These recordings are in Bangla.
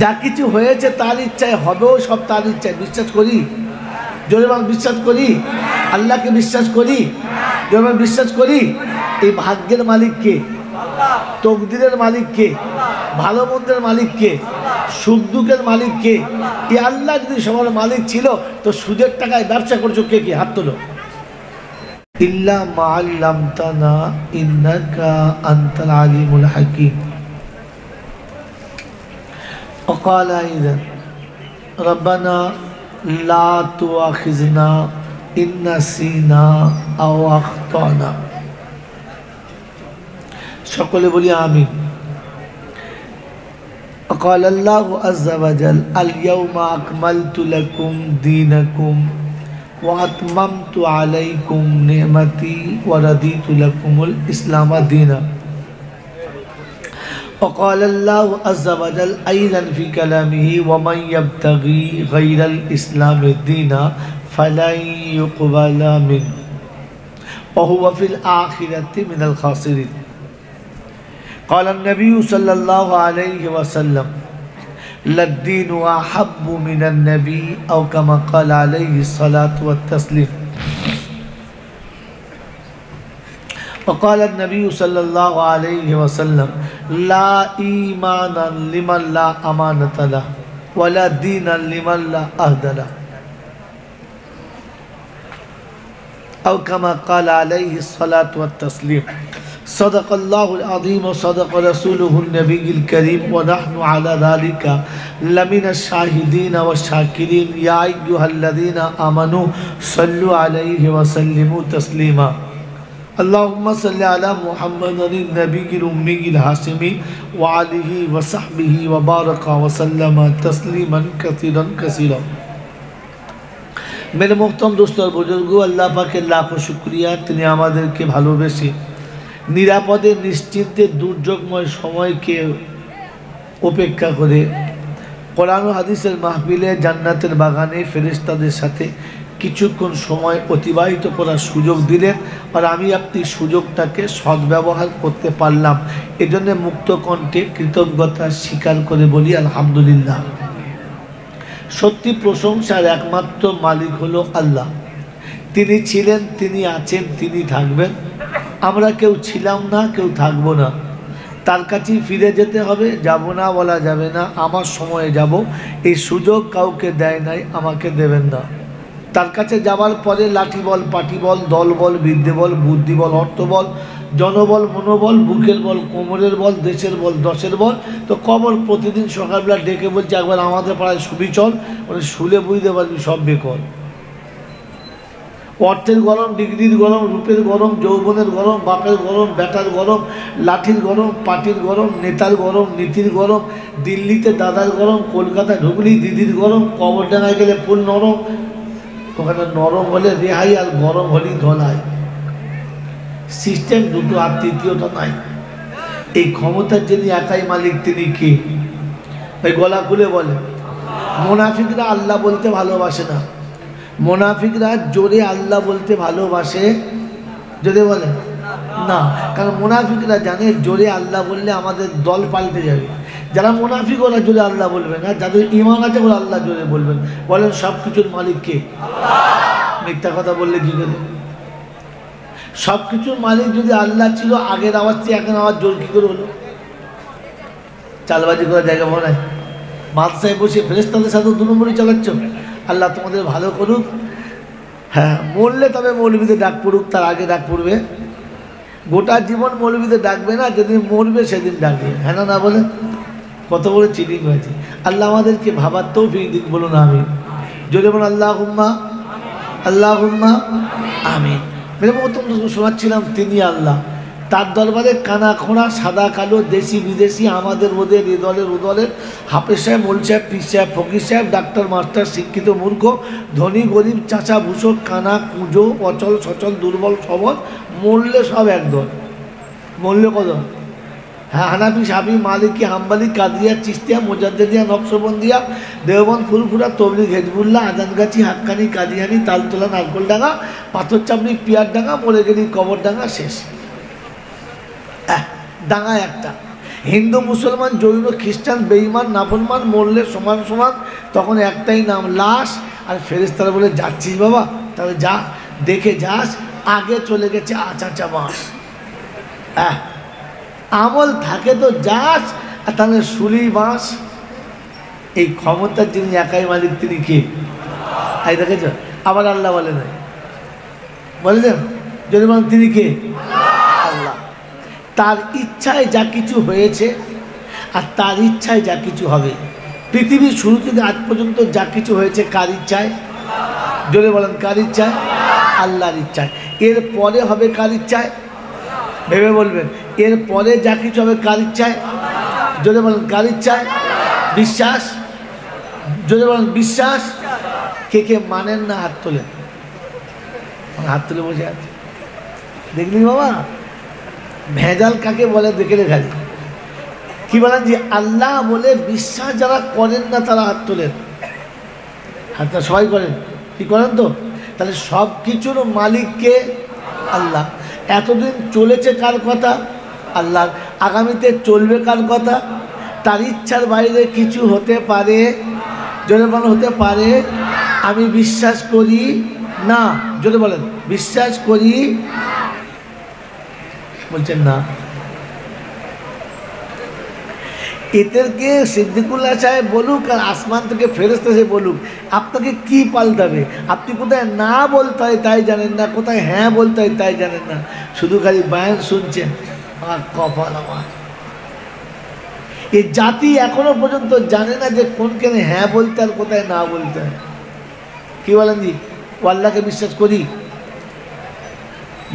যা কিছু হয়েছে তার ইচ্ছায়, হবেও সব তার ইচ্ছায়। বিশ্বাস করি? জোরে বল, বিশ্বাস করি? আল্লাহকে বিশ্বাস করি? জোরে বল, বিশ্বাস করি? এই ভাগ্যের মালিক কে? তকদিরের মালিক কে? ভালো মন্দের মালিক কে? সুখ দুঃখের মালিক কে? এই আল্লাহ যদি সবার মালিক ছিল তো সুদের টাকায় ব্যবসা করছো কে? কে হাত তোলো। ইল্লা মা আল্লামতানা ইন্নাকা আনতাল আলিমুল হাকিম। وقال أيضا ربنا لا تؤاخذنا إن نسينا أو أخطأنا। সকলে বলি আমিন। وقال الله عز وجل اليوم أكملت لكم دينكم وأتممت عليكم نعمتي ورضيت لكم الإسلام دينا। وقال الله عز وجل أيضا في كلامه ومن يبتغي غير الإسلام دينا فلن يقبل منه وهو في الآخرة من الخاسرين۔ قال النبي صلى الله عليه وسلم للدين أحب من النبي أو كما قال عليه الصلاة والتسليم۔ وقال النبي صلى الله عليه وسلم لا إيمان لمن لا أمانة له ولا دين لمن لا عهد له أو كما قال عليه الصلاة والتسليم۔ صدق الله العظيم وصدق رسوله النبي الكريم ونحن على ذلك لمن الشاهدين والشاكرين يا أيها الذين آمنوا صلوا عليه وسلموا تسليما۔ اللهم صل على محمد النبي الأمي الهاشمي وعليه وصحبه وبارك وسلم تسليما كثيرا كثيرا۔ मेरे मोहतरम दोस्त और बुजुर्गों, अल्लाह पाक के लाखों शुक्रिया, তিনি আমাদেরকে ভালোবেসে নিরাপদে নিশ্চিন্তে দুর্যোগময় সময়কে উপেক্ষা করে কোরআন ও হাদিসের মাহফিলে জান্নাতের বাগানে ফেরেশতাদের সাথে কিছুক্ষণ সময় অতিবাহিত করার সুযোগ দিলেন। আর আমি আপনি সুযোগটাকে সদ্ব্যবহার করতে পারলাম, এজন্য মুক্ত কণ্ঠে কৃতজ্ঞতা স্বীকার করে বলি আলহামদুলিল্লাহ। সত্যি প্রশংসার একমাত্র মালিক হলো আল্লাহ। তিনি ছিলেন, তিনি আছেন, তিনি থাকবেন। আমরা কেউ ছিলাম না, কেউ থাকবো না। তার কাছেই ফিরে যেতে হবে। যাব না বলা যাবে না, আমার সময়ে যাব, এই সুযোগ কাউকে দেয় নাই, আমাকে দেবেন না। তার কাছে যাওয়ার পরে লাঠি বল, পাটি বল, দল বল, বিদ্যে বল, বুদ্ধি বল, অর্থ বল, জনবল, মনোবল, বুকের বল, কোমরের বল, দেশের বল, দশের বল। তো কবর প্রতিদিন সকালবেলা ডেকে বলছে একবার আমাদের পাড়ায় শুবি চল, মানে শুলে বুঝতে পারবি সব বেকল। অর্থের গরম, ডিগ্রির গরম, রূপের গরম, যৌবনের গরম, বাপের গরম, বেটার গরম, লাঠির গরম, পাটির গরম, নেতার গরম, নীতির গরম, দিল্লিতে দাদার গরম, কলকাতা ঢুকলি দিদির গরম, কবরডাঙ্গায় গেলে ফুল নরম। ওখানে নরম হলে রেহাই আর গরম হলেই ধলাই। সিস্টেম দুটো, আর তৃতীয়টা নাই। এই ক্ষমতার যিনি একাই মালিক তিনি কে? ওই গলা খুলে বলে। মুনাফিকরা আল্লাহ বলতে ভালোবাসে না। মুনাফিকরা জোরে আল্লাহ বলতে ভালোবাসে, যদি বলে না, কারণ মুনাফিকরা জানে জোরে আল্লাহ বললে আমাদের দল পাল্টে যাবে। যারা মুনাফিক ওরা জোরে আল্লাহ বলবে না, যাদের ঈমান আছে ওরা আল্লাহ জোরে বলবেন। বলেন সব কিছুর মালিক কে? মিথ্যা কথা বললে কি করে? সব কিছুর মালিক যদি আল্লাহ ছিল, আগের আওয়াজ থেকে এখন আওয়াজ জোর কি করে হলো? চালবাজি করার জায়গা মনে হয়। মাদ্রাসায় বসে ফেরেশতাদের সাথে দু নম্বরই চালাচ্ছ। আল্লাহ তোমাদের ভালো করুক। হ্যাঁ, মরলে তবে মৌলবীদের ডাক পড়ুক, তার আগে ডাক পড়বে। গোটা জীবন মৌলবীদের ডাকবে না, যেদিন মরবে সেদিন ডাকবে। হ্যাঁ না বলে কত বড় চিটিং হয়েছে। আল্লাহ আমাদেরকে ভাবার তৌফিক দিক, বলুন আমিন। জোরে বলুন আল্লাহুম্মা, আল্লাহুম্মা আমিন। মেরে প্রথম শোনাচ্ছিলাম তিনি আল্লাহ, তার দরবারে কানা খোঁড়া, সাদা কালো, দেশি বিদেশি, আমাদের ওদের, এ দলের ও দলের, হাফেজ সাহেব, মোল সাহেব, পীর সাহেব, ফকির সাহেব, ডাক্তার, মাস্টার, শিক্ষিত, মূর্খ, ধনী, গরিব, চাচা, ভূষক, কানা, কুঁজো, অচল, সচল, দুর্বল, সবল, মরলে সব একদল। মরলে কত? হ্যাঁ, হানাফি, সাফি, মালিকি, হাম্বালি, কাদিয়া, চিস্তিয়া, মোজাদ্দেদিয়া, নকশবন্দিয়া, দেওবন্দ, ফুলফুরা, তবলিগ, হেজবুল্লাহ, আজানগাছি, হাক্কানি, কাদিয়ানি, তালতলা, নারকলডাঙ্গা, পাথরচাপড়ি, পিয়ারডাঙ্গা, মরে গেলি কবরডাঙ্গা, শেষ। ডাঙ্গা একটা। হিন্দু মুসলমান জৈন খ্রিস্টান বেঈমান নাফরমান মরলে সমান সমান, তখন একটাই নাম লাশ। আর ফেরেশতারা বলে যাচ্ছিস বাবা, তবে যা, দেখে যাস আগে চলে গেছে আচাচা মাস। আমল থাকে তো যাস, আর তাহলে শুলি বাঁশ। এই ক্ষমতার যিনি একাই মালিক তিনি কে? এই দেখেছ, আবার আল্লাহ বলে নাই, বলেছেন যদি বলেন তিনি কে? আল্লাহ। তার ইচ্ছায় যা কিছু হয়েছে আর তার ইচ্ছায় যা কিছু হবে। পৃথিবীর শুরু থেকে আজ পর্যন্ত যা কিছু হয়েছে কার ইচ্ছায়? জোরে বলেন কার ইচ্ছায়? আল্লাহর ইচ্ছায়। এর পরে হবে কার ইচ্ছায়? ভেবে বলবেন। এর পরে যা কিছু হবে কার ইচ্ছায়? জোরে বলেন কার ইচ্ছায়? বিশ্বাস? জোরে বলেন বিশ্বাস? কে কে মানেন না হাত তোলেন। হাত তুলে বসে আছে, দেখলি বাবা ভেজাল কাকে বলে দেখে রে। খালি কি বলেন যে আল্লাহ বলে বিশ্বাস যারা করেন না তারা হাত তোলেন। হাতটা সবাই করেন, কি করেন তো? তাহলে সব কিছুর মালিককে আল্লাহ। এতদিন চলেছে কার কথা? আল্লাহ। আগামীতে চলবে কার কথা? তার ইচ্ছার বাইরে কিছু হতে পারে, জোরে বলেন হতে পারে। আমি বিশ্বাস করি না, জোরে বলেন বিশ্বাস করি, বলছেন না। এদেরকে সিদ্দিকুল্লাহ সাহেব বলুক আর আসমান থেকে ফেরেশতা এসে বলুক, আপনাকে কি পাল্টাবে? আপনি কোথায় না বলতে হয় তাই জানেন না, কোথায় হ্যাঁ বলতে হয় তাই জানেন না, শুধু খালি বায়ান শুনছেন। আর কপাল আমার, এই জাতি এখনো পর্যন্ত জানে না যে কোনখানে হ্যাঁ বলতে আর কোথায় না বলতে হয়। কি বলেন জি? ও আল্লাহকে বিশ্বাস করি,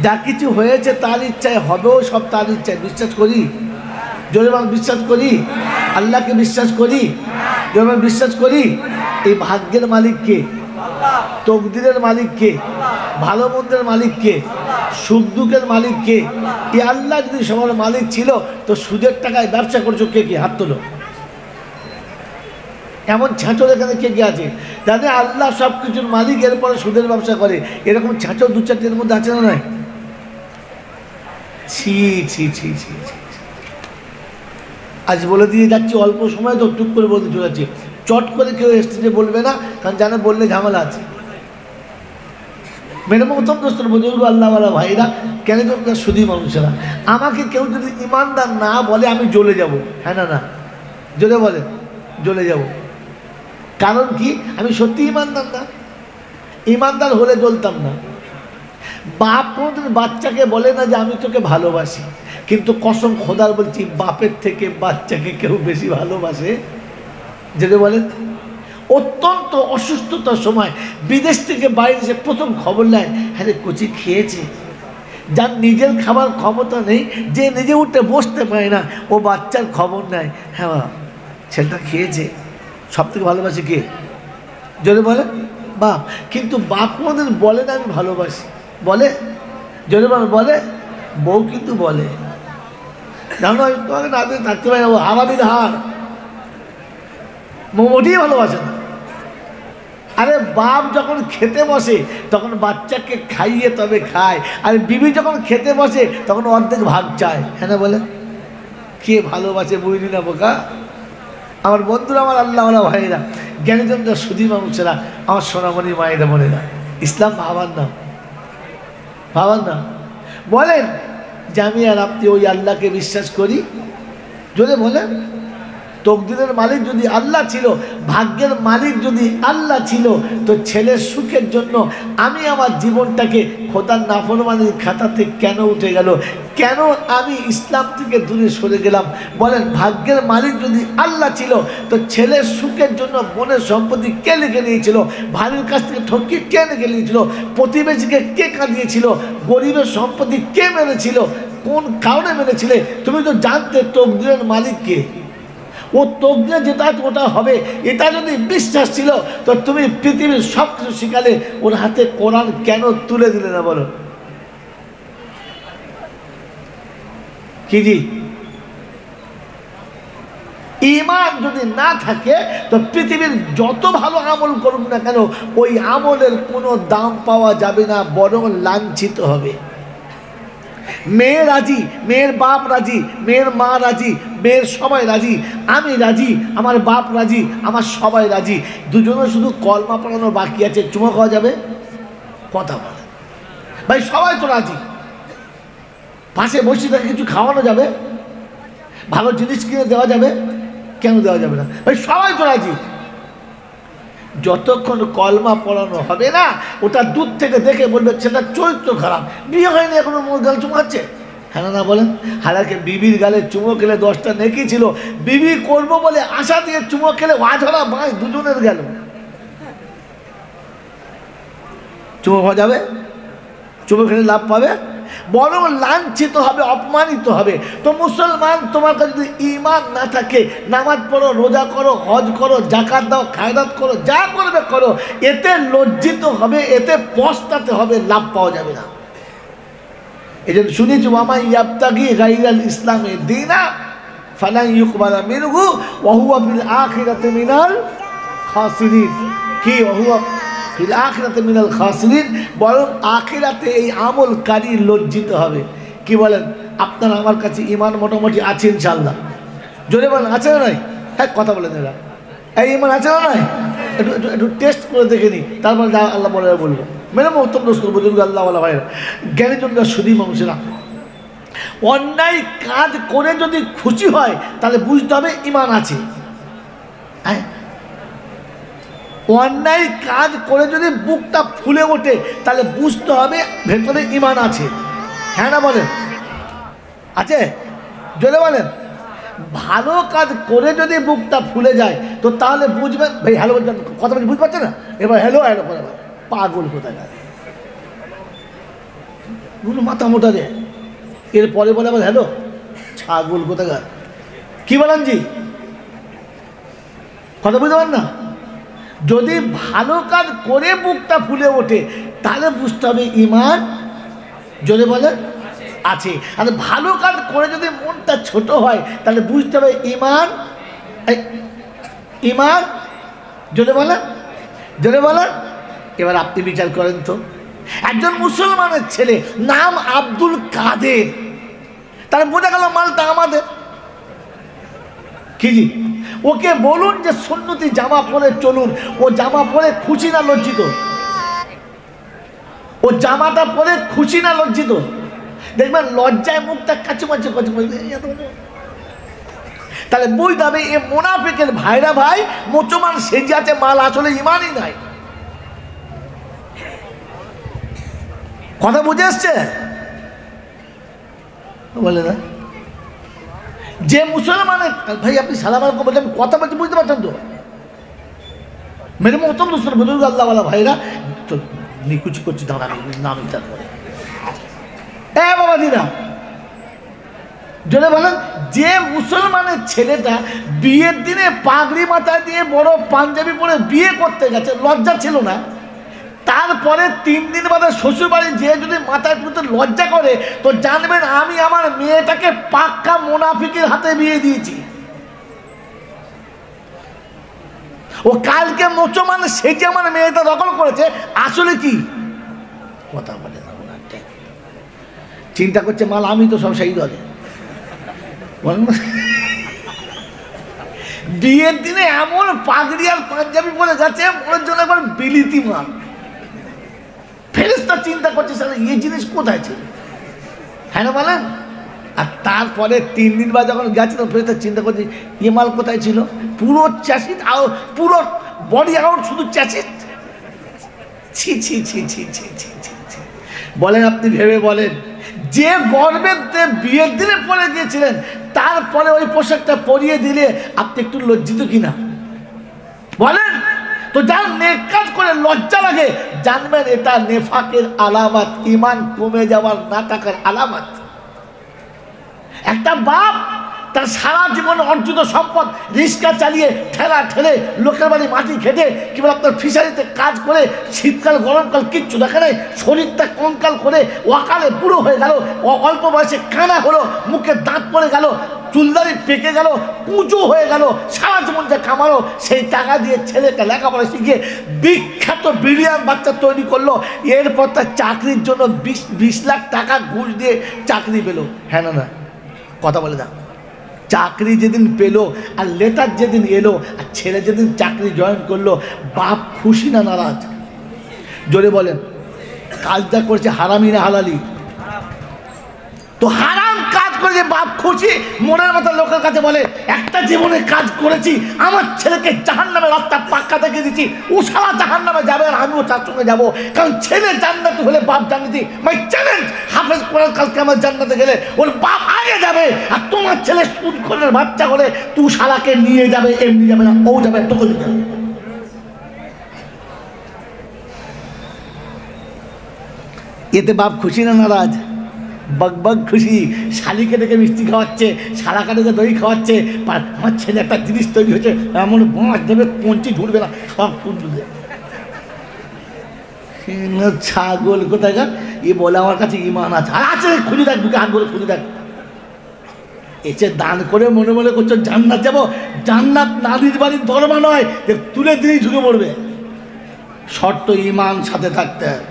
যা কিছু হয়েছে তার ইচ্ছায়, হবেও সব তার ইচ্ছায়, বিশ্বাস করি। জোরে বলেন বিশ্বাস করি। আল্লাহকে বিশ্বাস করি, জোরে বলেন বিশ্বাস করি। এই ভাগ্যের মালিক কে? তকদিরের মালিক কে? ভালো মন্দের মালিক কে? সুখ দুঃখের মালিক কে? এই আল্লাহ যদি সবার মালিক ছিল তো সুদের টাকায় ব্যবসা করছো কে কে? হাত তোলো। এমন ছাঁচর এখানে কে কে আছে যাতে আল্লাহ সব কিছুর মালিক এরপরে সুদের ব্যবসা করে? এরকম ছাঁচর দু চারটির মধ্যে আছে না নয়? ছি ছি ছি ছি ছি। আজ বলে দিয়ে যাচ্ছি, অল্প সময় তো টুক করে বলতে চলে যাচ্ছি। চট করে কেউ স্টেজে বলবে না, কারণ জানে বললে ঝামেলা আছে। মেরে মতম দোস্তর বুজুর্গ আল্লাহওয়ালা ভাইরা, কেন তোমরা শুধু মানুষেরা, আমাকে কেউ যদি ইমানদার না বলে আমি জ্বলে যাব। হ্যাঁ না না, জ্বলে বলে জ্বলে যাব। কারণ কি? আমি সত্যি ইমানদার না। ইমানদার হলে জ্বলতাম না। বাপ কোনোদিন বাচ্চাকে বলে না যে আমি তোকে ভালোবাসি, কিন্তু কসম খোদার বলছি বাপের থেকে বাচ্চাকে কেউ বেশি ভালোবাসে। যেটা বলেন অত্যন্ত অসুস্থতার সময় বিদেশ থেকে বাইরে এসে প্রথম খবর নেয়, হ্যাঁ রে কচি খেয়েছে। যার নিজের খাবার ক্ষমতা নেই, যে নিজে উঠে বসতে পারে না, ও বাচ্চার খবর নেয়, হ্যাঁ ছেলেটা খেয়েছে। সব থেকে ভালোবাসে কে? যদি বলে বাপ। কিন্তু বাপ কোনোদিন বলে না আমি ভালোবাসি, বলে? যদি বলে বউ কিন্তু বলে, জানো আমি তোমাকে না দিয়ে থাকতে পারি না, হারাবির হার, মোটেই ভালোবাসে না। আরে বাপ যখন খেতে বসে তখন বাচ্চাকে খাইয়ে তবে খায়, আর বিবি যখন খেতে বসে তখন অর্ধেক ভাগ চায়। হ্যাঁ না বলে? কে ভালোবাসে বুঝলি না বোকা? আমার বন্ধুরা, আমার আল্লাহওয়ালা ভাইয়েরা, জ্ঞানীজনরা, সুধী মানুষেরা, আমার সোনামণি মায়েরা বোনেরা, ইসলাম ভাবার নাম, ভাবার নাম। বলেন যে আমি আর আপনি ওই আল্লাহকে বিশ্বাস করি? যদি বলেন তকদিরের মালিক যদি আল্লাহ ছিল, ভাগ্যের মালিক যদি আল্লাহ ছিল, তো ছেলের সুখের জন্য আমি আমার জীবনটাকে খোদার নাফরমানির খাতাতে কেন উঠে গেল? কেন আমি ইসলাম থেকে দূরে সরে গেলাম? বলেন ভাগ্যের মালিক যদি আল্লাহ ছিল, তো ছেলের সুখের জন্য বোনের সম্পত্তি কে লিখে নিয়েছিল? ভাইয়ের কাছ থেকে ঠকিয়ে কে লিখে নিয়েছিল? প্রতিবেশীকে কে কাঁদিয়েছিল? গরিবের সম্পত্তি কে মেরেছিল? কোন কারণে মেরেছিলে? তুমি তো জানতে তকদিরের মালিককে। ও তকদিরে যেটা ওটা হবে, এটা যদি বিশ্বাস ছিল তো তুমি পৃথিবীর সব কিছু শিখালে, ওর হাতে কোরআন কেন তুলে দিলে না? বলো কি জি? ঈমান যদি না থাকে তো পৃথিবীর যত ভালো আমল করুন না কেন, ওই আমলের কোনো দাম পাওয়া যাবে না, বরং লাঞ্ছিত হবে। মেয়ে রাজি, মেয়ের বাপ রাজি, মেয়ের মা রাজি, মেয়ের সবাই রাজি, আমি রাজি, আমার বাপ রাজি, আমার সবাই রাজি, দুজনে শুধু কলমা পড়ানো বাকি আছে, চুমো খাওয়া যাবে? কথা বলে ভাই, সবাই তো রাজি, পাশে বসে তাকে কিছু খাওয়ানো যাবে, ভালো জিনিস কিনে দেওয়া যাবে, কেন দেওয়া যাবে না ভাই? সবাই তো রাজি। যতক্ষণ কলমা পড়ানো হবে না, ওটা দূর থেকে দেখে বলবে সেটা চরিত্র খারাপ, বিয়ে হয়নি এখনো গাল চুমাচ্ছে। হ্যাঁ না বলেন? হালাকে বিবির গালে চুমো খেলে 10টা নেকি ছিল, বিবি করবো বলে আশা দিয়ে চুমো খেলে ওয়াঝরা বাঁশ দুজনের গেল। চুমো খাওয়া যাবে? চুমো খেলে লাভ পাবে? বরং লাঞ্ছিত হবে, অপমানিত হবে। তো মুসলমান, তোমার কাছে যদি ঈমান না থাকে, নামাজ পড়ো, রোজা করো, হজ করো, যাকাত দাও, খায়রাত করো, যা করবে করো, এতে লজ্জিত হবে, এতে পস্তাতে হবে, লাভ পাওয়া যাবে না। এই জন্য শুনেছি, ওয়ামা ইয়াবতাগি গায়রাল ইসলামে দীনা ফালান ইউকবালা মিনহু ওয়া হুয়া ফিল আখিরাতি মিনাল খাসিরিন। কি ওয়া হুয়া ফিল আখিরাতি মিনাল খাসিরিন? বরং আখিরাতে এই আমলকারী লজ্জিত হবে। কি বলেন? আপনার আমার কাছে ঈমান মোটামুটি আছে ইনশাআল্লাহ, জোরে বলেন আছে না নাই? হ্যাঁ, কথা বলেন এরা, এই ঈমান আছে না নাই? একটু টেস্ট করে দেখে নিই, তারপরে যা আল্লাহ বলে বলবো। মেরে মহতম দোস্ত, বুজুর্গ, আল্লাহওয়ালা ভাইরা, জ্ঞানীজনরা, সুধী মানুষেরা, অন্যায় কাজ করে যদি খুশি হয় তাহলে বুঝতে হবে ঈমান আছে। হ্যাঁ, অন্যায় কাজ করে যদি বুকটা ফুলে ওঠে তাহলে বুঝতে হবে ভেতরে ঈমান আছে। হ্যাঁ না বলেন? আছে? জোরে বলেন। ভালো কাজ করে যদি বুকটা ফুলে যায় তো তাহলে বুঝবেন। ভাই হ্যালো বলছেন, কথা বলছি, বুঝতে পারছেন না? এবার হ্যালো হ্যালো করে পাগল কোথায় যায়, মাথা মোটা দেয়, এরপরে বলে আবার হ্যালো, ছাগল কোথাকার। কি বলেন জি? কথা বুঝতে পারেন না? যদি ভালো কাজ করে বুকটা ফুলে ওঠে তাহলে বুঝতে হবে ঈমান, যদি বলেন আছে। আর ভালো কাজ করে যদি মনটা ছোট হয় তাহলে বুঝতে হবে ঈমান, ঈমান, যদি বলেন, যদি বলেন। এবার আপনি বিচার করেন তো, একজন মুসলমানের ছেলে, নাম আব্দুল কাদের, তার বোঝা গেল মালটা আমাদের। কি জি? ওকে বলুন যে সুন্নতি জামা পরে চলুন, ও জামা পরে খুশি না লজ্জিত? ও জামাটা পরে খুশি না লজ্জিত? দেখবেন লজ্জায় মুখটা কাচুমাচু কাচুমাচু। তাহলে বুঝতে হবে এ মুনাফিকের ভাইরা ভাই, মুসলমান সেজে আছে, মাল আসলে ঈমানই নাই। কথা বুঝে আসছে? বলে না যে মুসলমানের ভাই, আপনি সালাম আলাইকুম বলছেন, কথা বলতে বুঝতে পারছেন তো? মেরে মহতম দোস্ত, বুজুর্গ, আল্লাহওয়ালা ভাইরা, তো নিকুচি করছি দাঁড়ানি নামি, তারপরে বাবা দিদা, যদি বলেন যে মুসলমানের ছেলেটা বিয়ের দিনে পাগড়ি মাথায় দিয়ে বড় পাঞ্জাবি পরে বিয়ে করতে গেছে, লজ্জা ছিল না, তারপরে 3 দিন বাদে শ্বশুর বাড়ি যেয়ে যদি মাথায় তুলতে লজ্জা করে, তো জানবেন আমি আমার মেয়েটাকে পাক্কা মুনাফিকের হাতে বিয়ে দিয়েছি। ও কালকে মুসলমান সেজে আমার মেয়েটা দখল করেছে, আসলে কি কথা বলে না, চিন্তা করছে মাল আমি তো সব সেই দলে। বিয়ের দিনে এমন পাগড়ি আর পাঞ্জাবি পরে গেছে, ওর জন্য একবার বিলিতি মাল। ফেরেশতা চিন্তা করছে স্যার এই জিনিস কোথায় ছিল? হ্যাঁ না বলেন? আর তারপরে 3 দিন বাদ যখন গেছে তখন ফেরেশতা চিন্তা করছে এ মাল কোথায় ছিল? পুরো চ্যাসিট, পুরো বডি আউট, শুধু চ্যাসিট। ছি ছি ছি ছি ছি ছি ছি। বলেন, আপনি ভেবে বলেন, যে গর্বের বিয়ের দিনে পরে গিয়েছিলেন, তারপরে ওই পোশাকটা পরিয়ে দিলে আপনি একটু লজ্জিত কিনা বলেন? তো যার নেক কাজ করে লজ্জা লাগে, জানবেন এটা নেফাকের আলামত, ঈমান কমে যাওয়ার, না থাকার আলামত। একটা বাপ তার সারা জীবন অর্জিত সম্পদ রিক্সা চালিয়ে ঠেলা ঠেলে লোকের বাড়ি মাটি খেটে কিংবা আপনার ফিশারিতে কাজ করে শীতকাল গরমকাল কিচ্ছু দেখা নেই, শরীরটা কঙ্কাল করে অকালে বুড়ো হয়ে গেল, অল্প বয়সে কানা হলো, মুখে দাঁত পড়ে গেল, চুলদারি পেকে গেল, কুঁচো হয়ে গেল, সারা জীবন যে কামালো সেই টাকা দিয়ে ছেলেকে লেখাপড়া শিখিয়ে বিখ্যাত ব্রিলিয়ান্ট বাচ্চা তৈরি করলো, এরপর তার চাকরির জন্য 20 লাখ টাকা ঘুষ দিয়ে চাকরি পেলো। হ্যাঁ না না কথা বলে না? চাকরি যেদিন পেলো আর লেটার যেদিন এলো আর ছেলে যেদিন চাকরি জয়েন করলো, বাপ খুশি না নারাজ? জোরে বলেন। কাজটা করছে হারামি না হালালি? তো হারাম কাজ করে যে বাপ খুশি, মনের মতো লোকের কাছে বলে একটা জীবনে কাজ করেছি, আমার ছেলেকে জাহান্নামের রাস্তা পাক্কা থেকে দিচ্ছি, ও সারা জাহান্নামে যাবে আর আমিও তার সঙ্গে যাবো, কারণ ছেলে জান্নাতে হলে বাপ জান্নাতি। মাই চ্যালেঞ্জ, হাফেজ কোরআন কালকে আমার জান্নাতে গেলে ওর বাপ আগে যাবে, আর তোমার ছেলে সুদ করে বাচ্চা করে তুই শালাকে নিয়ে যাবে, এমনি যাবে না, ও যাবে, তোকে নিয়ে যাবে। এতে বাপ খুশি না নারাজ? বকবক খুশি। শালিকে ডেকে মিষ্টি খাওয়াচ্ছে, শালাকে ডেকে দই খাওয়াচ্ছে, আমার ছেলে একটা জিনিস তৈরি হয়েছে, এমন মাছ দেবে পঞ্চি ঢুকবে না, সব তুলবে। ছাগল কোথায় গা? এ বলে আমার কাছে ইমান আছে, আর আছে, খুঁজে দেখ, বুকে হাত বলে খুঁজে দেখ। এসে দান করে মনে মনে করছো জান্নাত যাবো, জান্নাত নাদির বাড়ির দরমা নয় যে তুলে দিলেই ঝুঁকে পড়বে। শর্ত ইমান সাথে থাকতে হবে।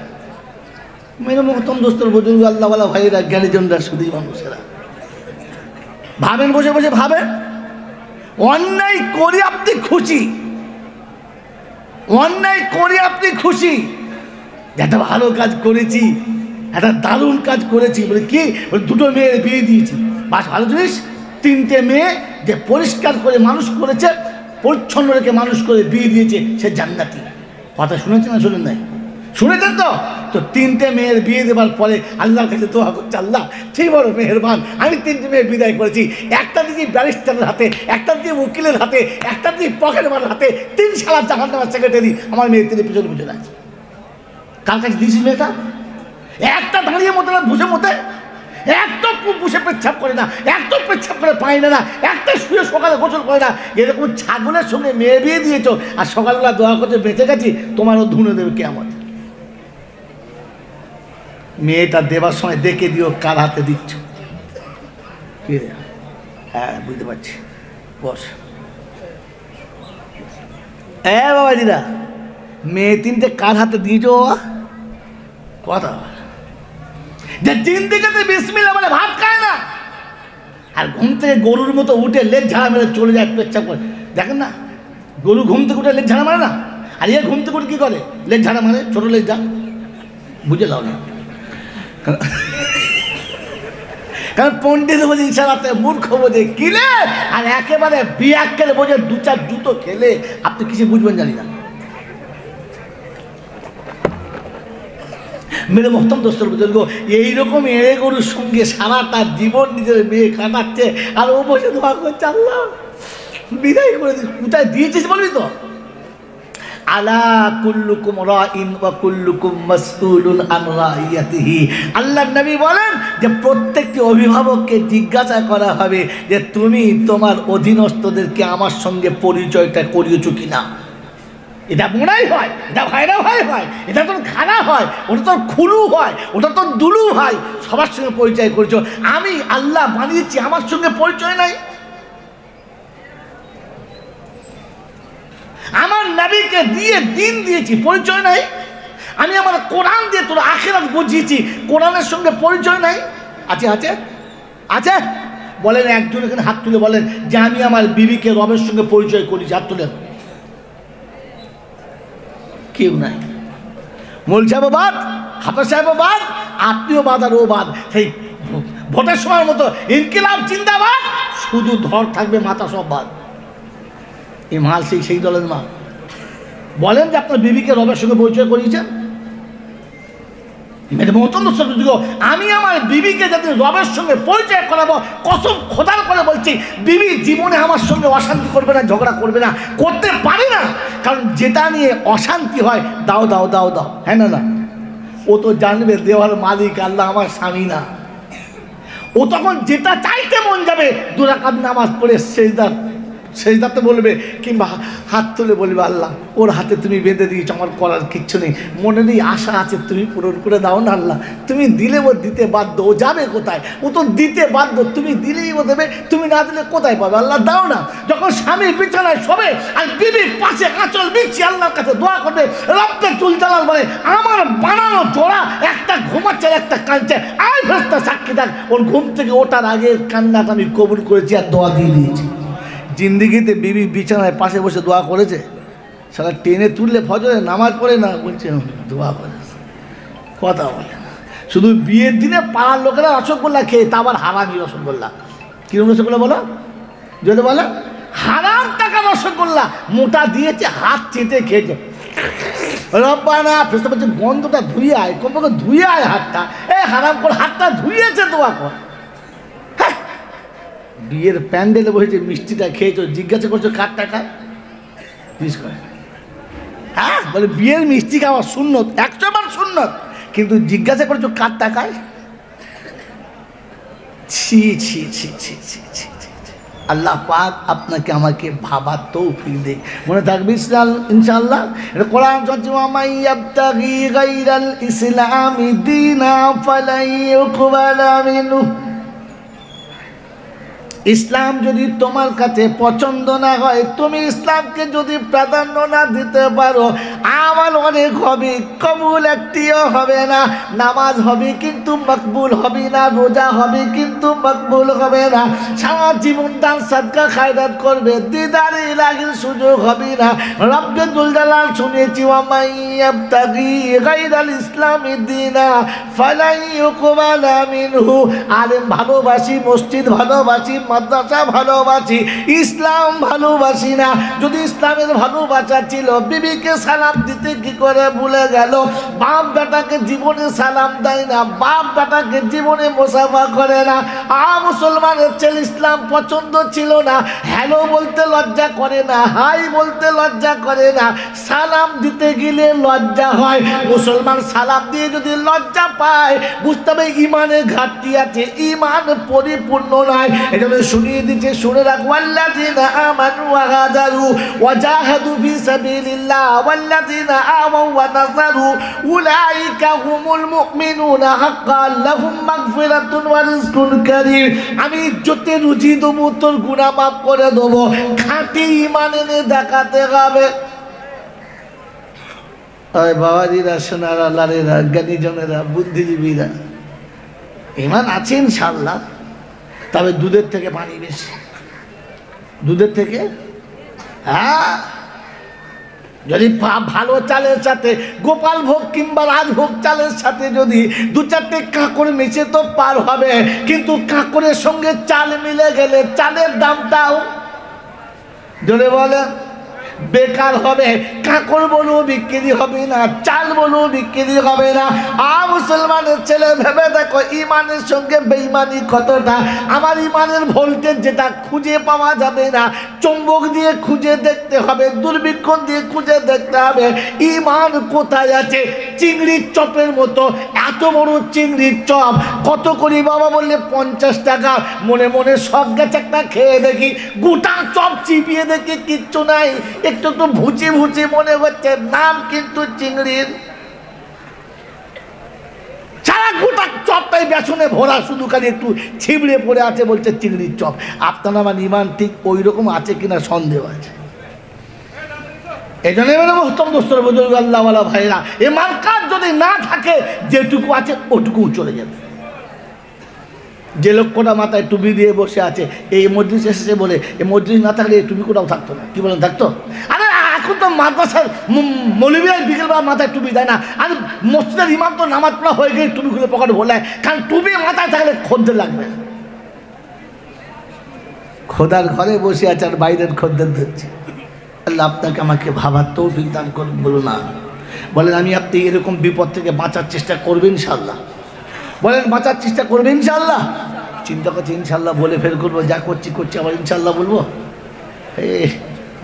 মেরে মহতম দোস্তর বুজুর্গ আল্লাহওয়ালা ভাইয়েরা, জ্ঞানীজনরা, শুধু মানুষেরা ভাবেন, বসে বসে ভাবেন, অন্যায় করে আপনি খুশি, অন্যায় করে আপনি খুশি, একটা ভালো কাজ করেছি, একটা দারুণ কাজ করেছি, বলে কি দুটো মেয়ের বিয়ে দিয়েছি, বাস ভালো জিনিস। তিনটে মেয়ে যে পরিষ্কার করে মানুষ করেছে, পরিচ্ছন্ন রেখে মানুষ করে বিয়ে দিয়েছে, সে জান্নাতি। কথা শুনেছেন না শুনেন নাই? শুনেছেন তো? তো তিনটে মেয়ের বিয়ে দেওয়ার পরে আল্লাহর কাছে দোয়া করছে, আল্লাহ ঠিক বড় মেহেরবান, আমি তিনটে মেয়ের বিদায় করেছি, একটা দিদি ব্যারিস্টারের হাতে, একটা দিদি উকিলের হাতে, একটা দিদি পকেটমারের হাতে, 3 সালা জাহান্নামের সেক্রেটারি, আমার মেয়ে তিনি পিছনে পিছনে আছে। কার কাছে দিয়েছিস মেয়েটা? একটা দাঁড়িয়ে মতো না, বুঝে মতে, একটা বুঝে পেচ্ছাপ করে না, একটা পেচ্ছাপ করে পায় না, একটা শুয়ে সকালে গোসল করে না। এরকম ছাগলের সঙ্গে মেয়ে বিয়ে দিয়েছো, আর সকালবেলা দোয়া করতে বেঁচে গেছি, তোমারও ধুনে দেবে কেমন। মেয়েটা দেবার সময় দেখে দিও কার হাতে দিচ্ছ। হ্যাঁ বুঝতে পারছি, বস। হ্যাঁ বাবাজিরা, মেয়ে তিনটে কার হাতে দিয়েছ? কথা যে জিন্দিগিতে বিসমিল্লাহ বলে ভাত খায় না, আর ঘুম থেকে গরুর মতো উঠে লেজ ঝাড়া মেরে চলে যায় পেচ্ছাপ করে। দেখেন না, গরু ঘুম থেকে উঠে লেজ ঝাড়া মারে না, আর এ ঘুম থেকে উঠে কী করে? লেজ ঝাড়া মারে, ছোটো লেজ ঝাড়। বুঝে দাও না, কারণ পণ্ডিত বোঝে ইশারাতে, মূর্খ বোঝে কিলে, আর একেবারে বিয়াক্কেল বোঝে 2-4 জুতো খেলে। আপনি কিছু বুঝবেন জানি না। মেরে মোহতম দোস্তর বুজুর্গ, এইরকম এড়ে গরুর সঙ্গে সারাটা জীবন নিজের মেয়ে কাটাচ্ছে, আর ও বসে দোয়া করছে, আল্লাহ বিদায় করে দিস। কোথায় দিয়েছিস বলবি তো? আলা কুল্লুকুম রাইন ওয়া কুল্লুকুম মাসউলুন আন রাইয়াতিহি। আল্লাহর নবী বলেন যে প্রত্যেকটি অভিভাবককে জিজ্ঞাসা করা হবে যে তুমি তোমার অধীনস্থদেরকে আমার সঙ্গে পরিচয়টা করিয়েছো কিনা। এটা বোনাই হয়, এটা ভাইরা ভাই হয়, এটা তোর খানা হয়, ওটা তোর খুলু হয়, ওটা তোর দুলু হয়, সবার সঙ্গে পরিচয় করেছো। আমি আল্লাহ বানিয়েছি, আমার সঙ্গে পরিচয় নাই। আমার নবীকে দিয়ে দিন দিয়েছি, পরিচয় নাই। আমি আমার কোরআন দিয়ে তোর আখিরাত বুঝিয়েছি, কোরআনের সঙ্গে পরিচয় নাই। আছে আছে আছে বলেন, একজন এখানে হাত তুলে বলেন যে আমি আমার বিবিকে রবের সঙ্গে পরিচয় করেছি, হাত তুলেন। কেউ নাই। মোল সাহেব বাদ, হাফেজ সাহেব বাদ, আপনিও বাদ, আর ও বাদ। সেই ভোটের সময়ের মতো ইনকিলাব জিন্দাবাদ, শুধু ধর থাকবে, মাথা সব বাদ। এই মাল সেই দলের মাল। বলেন যে আপনার বিবিকে রবের সঙ্গে পরিচয় করিয়েছেন। আমি আমার বিবিকে যাতে রবের সঙ্গে পরিচয় করাবো, কসম খোদার করে বলছি, বিবি জীবনে আমার সঙ্গে অশান্তি করবে না, ঝগড়া করবে না, করতে পারে না। কারণ যেটা নিয়ে অশান্তি হয়, দাও দাও দাও দাও, হ্যাঁ না না, ও তো জানবে দেওয়ার মালিক আল্লাহ, আমার স্বামী না। ও তখন যেটা চাইতে মন যাবে, 2 রাকাত নামাজ পড়ে সেজদা সেজদাতে বলবে, কিংবা হাত তুলে বলবে, আল্লাহ ওর হাতে তুমি বেঁধে দিয়েছো, আমার করার কিচ্ছু নেই, মনে নেই আশা আছে, তুমি পূরণ করে দাও না আল্লাহ। তুমি দিলে ও দিতে বাধ্য, ও যাবে কোথায়? ও তো দিতে বাধ্য, তুমি দিলেই ও দেবে, তুমি না দিলে কোথায় পাবে? আল্লাহ দাও না। যখন স্বামী বিছানায় শোবে আর বিবির পাশে আঁচল বিছিয়ে আল্লাহর কাছে দোয়া করবে, রব্বে চুল চালাল বলে, আমার বানানো জোড়া একটা ঘুমাচ্ছে আর একটা কাঁদছে, আয় ফেরেশতা সাক্ষী থাক, ওর ঘুম থেকে ওঠার আগে কান্নাটা আমি কবুল করেছি আর দোয়া দিয়ে দিয়েছি। জিন্দিগিতে বিবি বিছানায় পাশে বসে দোয়া করেছে? সারা টেনে তুললে ফজরে নামাজ পড়ে না, বলছে দোয়া করেছে, কথা বলে না। শুধু বিয়ের দিনে পাড়ার লোকেরা রসগোল্লা খেয়ে, তা আবার হারামি রসগোল্লা। কিরকম রসগোল্লা বলো? যদি বলে হারাম টাকা রসগোল্লা, মোটা দিয়েছে, হাত চেটে খেয়েছে, রব্বানা ফেরেশতা বলছে গন্ধটা ধুয়ে আয়, কমপক্ষে ধুয়ে আয় হাতটা, হারাম করে হাতটা ধুয়েছে, দোয়া কর। বিয়ের প্যান্ডেলে বসেছে, মিষ্টিটা খেয়েছো, জিজ্ঞাসা করছো কার টাকা? মিস করে, হ্যাঁ বলে বিয়ের মিষ্টি খাওয়া সুন্নত, 100বার সুন্নত, কিন্তু জিজ্ঞাসা করছো কার টাকায়? ছি ছি ছি ছি ছি ছি। আল্লাহ পাক আপনাকে আমাকে ভাবার তৌফিক দে। মনে থাকবে ইনশাআল্লাহ। কোরআন তর্জমা, মাইয়াবতাগি গায়রাল ইসলামি দীনা ফালাই ইউকবালা মিনহু। ইসলাম যদি তোমার কাছে পছন্দ না হয়, তুমি ইসলামকে যদি প্রাধান্য না দিতে পারো, আমল অনেক হবে, কবুল একটিও হবে না। নামাজ হবে কিন্তু মকবুল হবে না, রোজা হবে কিন্তু মকবুল হবে না, সারা জীবন দান সাদকা খায়রাত করবে, দিদারে ইলাহির সুযোগ হবে না। রব্বে যুল জালাল শুনেছি, ওয়া মাইয়াবতাগি গায়রাল ইসলামি দীনা ফালাই ইউকবালা মিনহু। আলেম ভালোবাসি, মসজিদ ভালোবাসি, মাদ্রাসা ভালোবাসি, ইসলাম ভালোবাসি না। যদি ইসলামের ভালোবাসা ছিল, বিবিকে সালাম দিতে কি করে ভুলে গেল? বাপ বেটাকে জীবনে সালাম দেয় না, বাপ বেটাকে জীবনে মুসাফা করে না। মুসলমানের ছেলে ইসলাম পছন্দ ছিল না, হ্যালো বলতে লজ্জা করে না, হাই বলতে লজ্জা করে না, সালাম দিতে গেলে লজ্জা হয়। মুসলমান সালাম দিয়ে যদি লজ্জা পায়, বুঝতে হবে ইমানের ঘাটতি আছে, ইমান পরিপূর্ণ নয়। এজন্য শুনিয়ে দিচ্ছে, শুনে রাখ, ওয়াল্লাযিনা আমানু ওয়া হাজারু ওয়া জাহাদু ফি সাবিলিল্লাহ ওয়াল্লাযিনা আওয়াউ ওয়া নাসারু উলাইকা হুমুল মুমিনুনা হাক্কান লাহুম মাগফিরাতুন ওয়া রিজকুন কারীম। আমি ইজ্জতে রুজি দেবো, তোর গুনাহ মাফ করে দেবো, খাঁটি ঈমান এনে দেখাতে হবে। ওই বাবাজিরা, সোনারা, লালেরা, জ্ঞানীজনেরা, বুদ্ধিজীবীরা, ঈমান আছে ইনশাআল্লাহ, তবে দুধের থেকে পানি বেশি, দুধের থেকে। হ্যাঁ, যদি ভালো চালের সাথে গোপাল ভোগ কিংবা রাজভোগ চালের সাথে যদি 2-4টে কাঁকড় মিশে তো পার হবে, কিন্তু কাঁকড়ের সঙ্গে চাল মিলে গেলে চালের দামটাও জোরে বলে বেকার হবে। কাঁকড় বলেও বিক্রি হবে না, চাল বলেও বিক্রি হবে না। মুসলমানের ছেলে ভেবে দেখো, ইমানের সঙ্গে বেঈমানি কতটা। আমার ইমানের ভোল্টেজ যেটা খুঁজে পাওয়া যাবে না, চুম্বক দিয়ে খুঁজে দেখতে হবে, দূরবীক্ষণ দিয়ে খুঁজে দেখতে হবে ইমান কোথায় আছে। চিংড়ির চপের মতো এত বড় চিংড়ির চপ কত করি বাবা? বললে 50 টাকা। মনে মনে সব গেছে, একটা খেয়ে দেখি, গোটা চপ চিপিয়ে দেখি কিচ্ছু নাই, একটু একটু ভুচি ভুচি মনে হচ্ছে, নাম কিন্তু চিংড়ির। সারা গোটা চপটাই বেসনে ভরা, শুধু খালি একটু ছিবড়ে পড়ে আছে, বলছে চিংড়ির চপ। আপনার আমার ইমান ঠিক ওই রকম আছে কিনা সন্দেহ আছে। এই জন্য মোহতরম দোস্তর বুজুর্গ আল্লাহওয়ালা ভাইরা, এই মার্কাত যদি না থাকে, যেটুকু আছে ওটুকু চলে যাবে। যে লোকটা মাথায় টুপি দিয়ে বসে আছে, এই মজলিস এসেছে বলে, এই মজলিস না থাকলে এই টুপি কোটাও থাকতো না। কি বলেন, থাকতো? আরে এখন তো মাদ্রাসার মৌলবীরা বিকেলবেলা মাথায় টুপি দেয় না, আর মসজিদের ইমাম তো নামাজ পড়া হয়ে গেলে টুপিগুলো পকেটে ভোলায়, কারণ টুপি মাথায় থাকলে খদ্দের লাগবে। খোদার ঘরে বসে আছে আর বাইরের খদ্দের ধরছে। আল্লাহ আপনাকে আমাকে ভাবার তৌফিক দান করুন। বলুন না, বলেন আমি আপনি এরকম বিপদ থেকে বাঁচার চেষ্টা করবেন ইনশাআল্লাহ। বলেন বাঁচার চেষ্টা করবেন ইনশাআল্লাহ। চিন্তা করছি ইনশাআল্লাহ বলে ফের করবো, যা করছি করছি আবার ইনশাআল্লাহ বলবো।